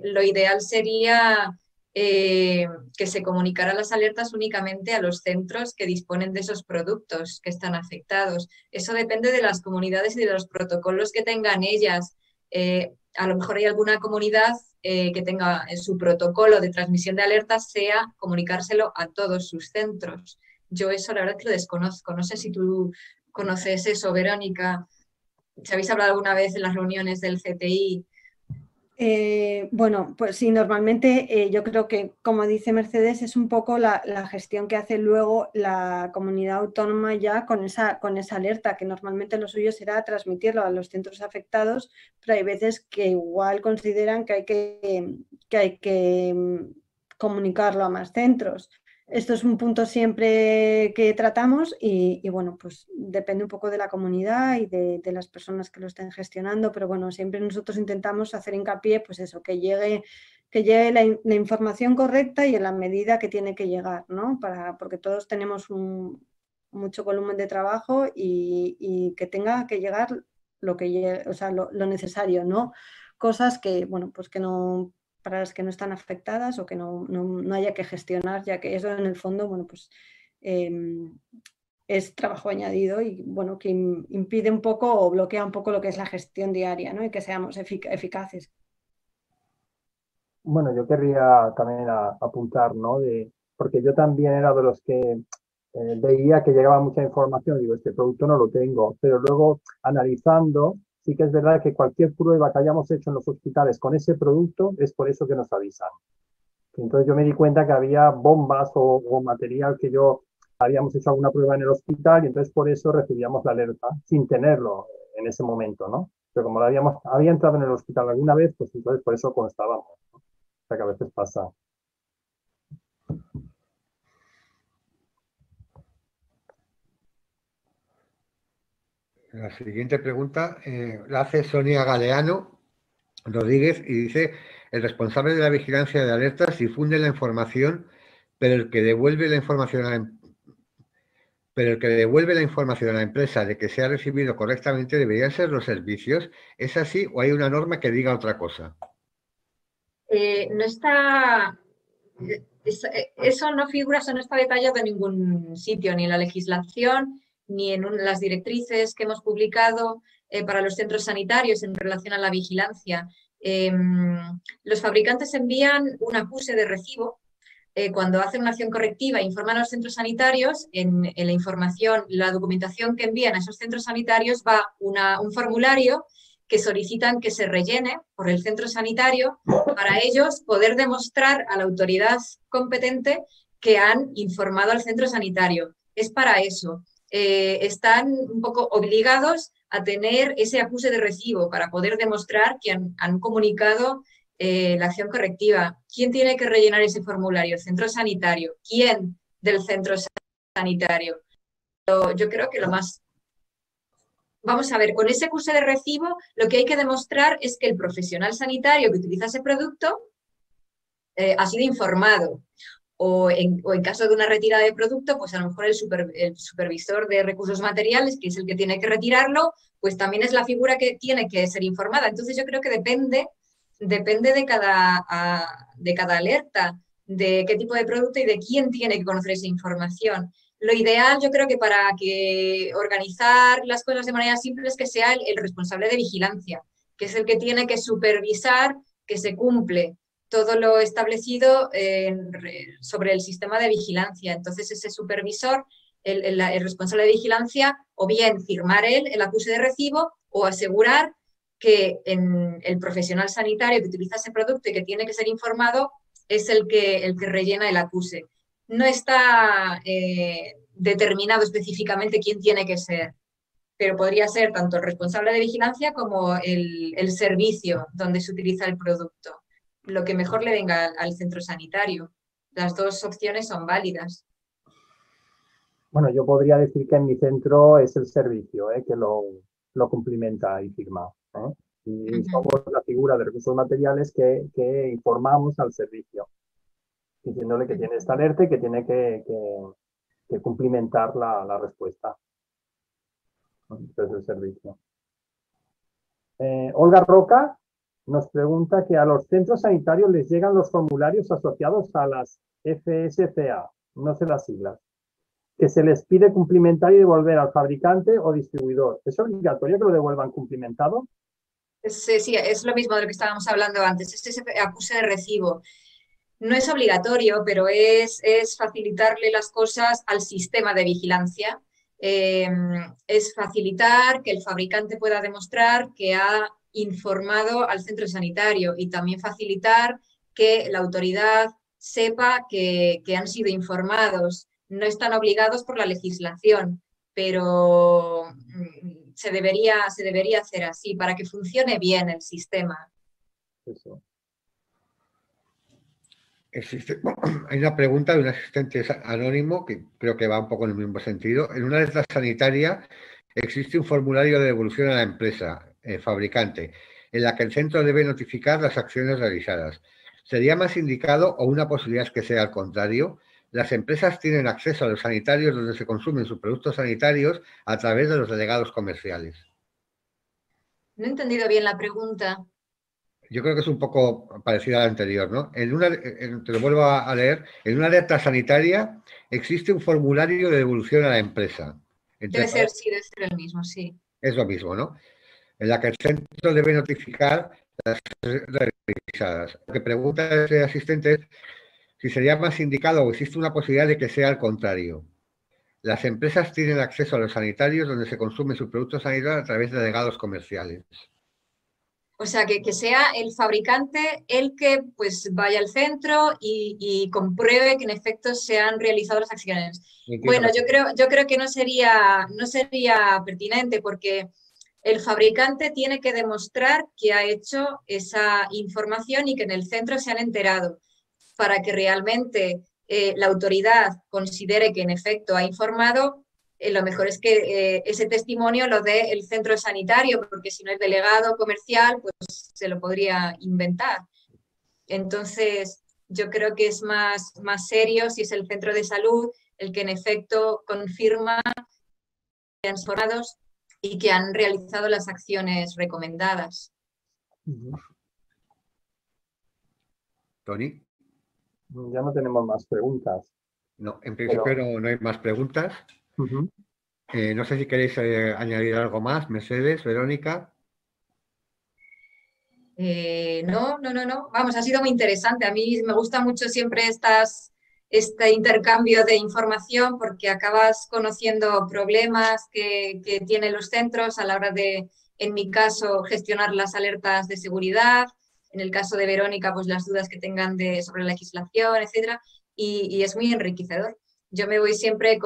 Lo ideal sería que se comunicaran las alertas únicamente a los centros que disponen de esos productos que están afectados. Eso depende de las comunidades y de los protocolos que tengan ellas. A lo mejor hay alguna comunidad que tenga en su protocolo de transmisión de alertas sea comunicárselo a todos sus centros. Yo eso la verdad que lo desconozco. No sé si tú conoces eso, Verónica. ¿Si habéis hablado alguna vez en las reuniones del CTI? Bueno, pues sí, normalmente yo creo que, como dice Mercedes, es un poco la gestión que hace luego la comunidad autónoma ya con esa alerta, que normalmente lo suyo será transmitirlo a los centros afectados, pero hay veces que igual consideran que hay que comunicarlo a más centros. Esto es un punto siempre que tratamos y bueno, pues depende un poco de la comunidad y de las personas que lo estén gestionando, pero bueno, siempre nosotros intentamos hacer hincapié, pues eso, que llegue la información correcta y en la medida que tiene que llegar, ¿no? Porque todos tenemos mucho volumen de trabajo y que tenga que llegar lo necesario, ¿no? Cosas que, bueno, pues que no, para las que no están afectadas o que no haya que gestionar, ya que eso en el fondo, bueno, pues es trabajo añadido y bueno, que impide un poco o bloquea un poco lo que es la gestión diaria, ¿no? Y que seamos eficaces. Bueno, yo querría también apuntar, ¿no? Porque yo también era de los que veía que llegaba mucha información, digo, este producto no lo tengo, pero luego analizando, sí que es verdad que cualquier prueba que hayamos hecho en los hospitales con ese producto es por eso que nos avisan. Entonces yo me di cuenta que había bombas o material que habíamos hecho alguna prueba en el hospital y entonces por eso recibíamos la alerta sin tenerlo en ese momento, ¿no? Pero como había entrado en el hospital alguna vez, pues entonces por eso constábamos, ¿no? O sea que a veces pasa. La siguiente pregunta la hace Sonia Galeano Rodríguez y dice, el responsable de la vigilancia de alertas difunde la información, pero el que devuelve la información a la empresa de que se ha recibido correctamente deberían ser los servicios. ¿Es así o hay una norma que diga otra cosa? No está... Eso no figura, eso no está detallado en ningún sitio, ni en la legislación, ni en las directrices que hemos publicado para los centros sanitarios en relación a la vigilancia. Los fabricantes envían un acuse de recibo cuando hacen una acción correctiva, informan a los centros sanitarios. En la información, la documentación que envían a esos centros sanitarios va un formulario que solicitan que se rellene por el centro sanitario para ellos poder demostrar a la autoridad competente que han informado al centro sanitario. Es para eso. Están un poco obligados a tener ese acuse de recibo para poder demostrar que han comunicado la acción correctiva. ¿Quién tiene que rellenar ese formulario? El centro sanitario. ¿Quién del centro sanitario? Yo creo que lo más vamos a ver, con ese acuse de recibo lo que hay que demostrar es que el profesional sanitario que utiliza ese producto ha sido informado. O en caso de una retirada de producto, pues a lo mejor el supervisor de recursos materiales, que es el que tiene que retirarlo, pues también es la figura que tiene que ser informada. Entonces yo creo que depende de cada alerta, de qué tipo de producto y de quién tiene que conocer esa información. Lo ideal, yo creo que para que organizar las cosas de manera simple es que sea el responsable de vigilancia, que es el que tiene que supervisar que se cumple todo lo establecido sobre el sistema de vigilancia. Entonces, ese supervisor, el responsable de vigilancia, o bien firmar él el acuse de recibo o asegurar que el profesional sanitario que utiliza ese producto y que tiene que ser informado es el que rellena el acuse. No está determinado específicamente quién tiene que ser, pero podría ser tanto el responsable de vigilancia como el servicio donde se utiliza el producto. Lo que mejor le venga al centro sanitario. Las dos opciones son válidas. Bueno, yo podría decir que en mi centro es el servicio que lo cumplimenta y firma. Y somos la figura de recursos materiales que informamos al servicio, diciéndole que tiene esta alerta y que tiene que cumplimentar la respuesta. Este es el servicio. Olga Roca nos pregunta que a los centros sanitarios les llegan los formularios asociados a las FSCA, no sé las siglas, que se les pide cumplimentar y devolver al fabricante o distribuidor. ¿Es obligatorio que lo devuelvan cumplimentado? Sí, es lo mismo de lo que estábamos hablando antes, es ese acuse de recibo. No es obligatorio, pero es facilitarle las cosas al sistema de vigilancia. Es facilitar que el fabricante pueda demostrar que ha informado al centro sanitario y también facilitar que la autoridad sepa que han sido informados. No están obligados por la legislación, pero se debería hacer así para que funcione bien el sistema. Eso. Hay una pregunta de un asistente anónimo que creo que va un poco en el mismo sentido. En una alerta sanitaria existe un formulario de devolución a la empresa, fabricante, en la que el centro debe notificar las acciones realizadas. ¿Sería más indicado o una posibilidad es que sea al contrario? Las empresas tienen acceso a los sanitarios donde se consumen sus productos sanitarios a través de los delegados comerciales. No he entendido bien la pregunta. Yo creo que es un poco parecida a la anterior, ¿no? Te lo vuelvo a leer. En una alerta sanitaria existe un formulario de devolución a la empresa. Debe ser el mismo, sí. Es lo mismo, ¿no? En la que el centro debe notificar las realizadas. Lo que pregunta ese asistente es si sería más indicado o existe una posibilidad de que sea al contrario. Las empresas tienen acceso a los sanitarios donde se consumen sus productos sanitarios a través de delegados comerciales. O sea, que sea el fabricante el que pues vaya al centro y compruebe que en efecto se han realizado las acciones. Bueno, yo creo que no sería pertinente porque el fabricante tiene que demostrar que ha hecho esa información y que en el centro se han enterado para que realmente la autoridad considere que en efecto ha informado. Lo mejor es que ese testimonio lo dé el centro sanitario, porque si no el delegado comercial, pues se lo podría inventar. Entonces, yo creo que es más serio si es el centro de salud el que en efecto confirma que han informado y que han realizado las acciones recomendadas. Tony. Ya no tenemos más preguntas. No, en principio no hay más preguntas. No sé si queréis añadir algo más, Mercedes, Verónica. No. Vamos, ha sido muy interesante. A mí me gusta mucho siempre este intercambio de información porque acabas conociendo problemas que tienen los centros a la hora de, en mi caso, gestionar las alertas de seguridad. En el caso de Verónica, pues las dudas que tengan sobre la legislación, etcétera. Y es muy enriquecedor. Yo me voy siempre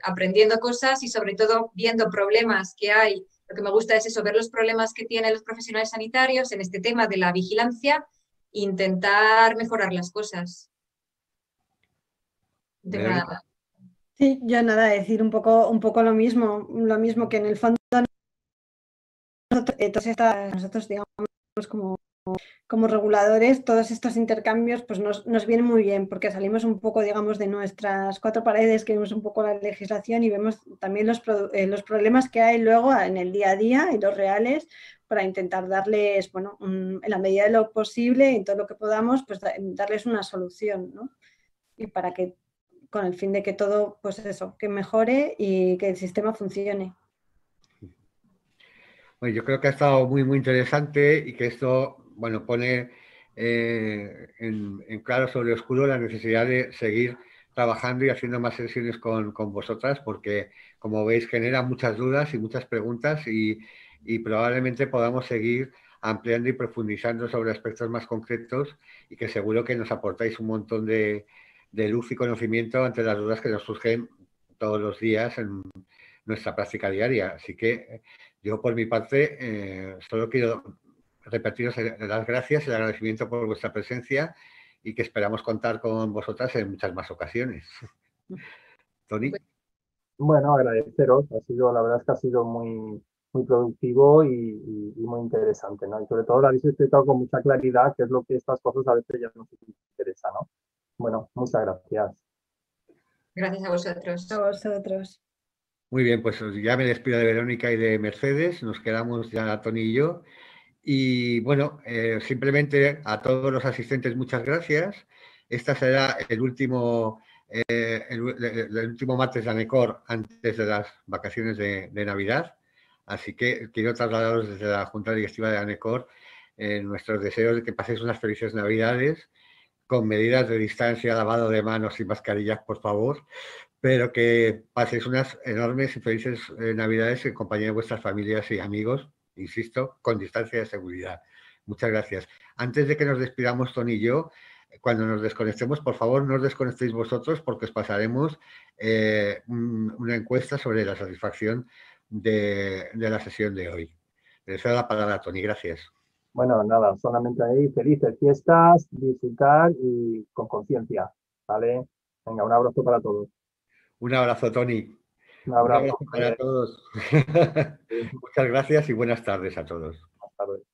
aprendiendo cosas y sobre todo viendo problemas que hay. Lo que me gusta es eso, ver los problemas que tienen los profesionales sanitarios en este tema de la vigilancia e intentar mejorar las cosas. De nada. Sí, yo nada, decir un poco lo mismo que en el fondo nosotros digamos, como reguladores, todos estos intercambios pues nos vienen muy bien porque salimos un poco, digamos, de nuestras cuatro paredes, que vemos un poco la legislación y vemos también los problemas que hay luego en el día a día y los reales para intentar darles, bueno, en la medida de lo posible, en todo lo que podamos, pues darles una solución, ¿no? Y para que, con el fin de que todo, pues eso, que mejore y que el sistema funcione. Bueno, yo creo que ha estado muy, muy interesante y que esto, bueno, pone en claro sobre oscuro la necesidad de seguir trabajando y haciendo más sesiones con vosotras, porque, como veis, genera muchas dudas y muchas preguntas y probablemente podamos seguir ampliando y profundizando sobre aspectos más concretos y que seguro que nos aportáis un montón de luz y conocimiento ante las dudas que nos surgen todos los días en nuestra práctica diaria. Así que yo, por mi parte, solo quiero repetiros las gracias y el agradecimiento por vuestra presencia y que esperamos contar con vosotras en muchas más ocasiones. Tony. Bueno, agradeceros. La verdad es que ha sido muy, muy productivo y muy interesante, ¿no? Y sobre todo lo habéis explicado con mucha claridad, que es lo que estas cosas a veces ya nos interesa, ¿no? Bueno, muchas gracias. Gracias a vosotros. A vosotros. Muy bien, pues ya me despido de Verónica y de Mercedes. Nos quedamos ya Tony y yo. Y bueno, simplemente a todos los asistentes muchas gracias. Esta será el último martes de ANECOR antes de las vacaciones de Navidad. Así que quiero trasladaros desde la Junta Directiva de ANECOR nuestros deseos de que paséis unas felices Navidades con medidas de distancia, lavado de manos y mascarillas, por favor, pero que paséis unas enormes y felices Navidades en compañía de vuestras familias y amigos, insisto, con distancia de seguridad. Muchas gracias. Antes de que nos despidamos, Tony y yo, cuando nos desconectemos, por favor, no os desconectéis vosotros porque os pasaremos una encuesta sobre la satisfacción de la sesión de hoy. Les doy la palabra a Tony. Gracias. Bueno, nada, solamente ahí felices fiestas, disfrutar y con conciencia, ¿vale? Venga, un abrazo para todos. Un abrazo, Tony. Un abrazo para todos. Muchas gracias y buenas tardes a todos. Buenas tardes.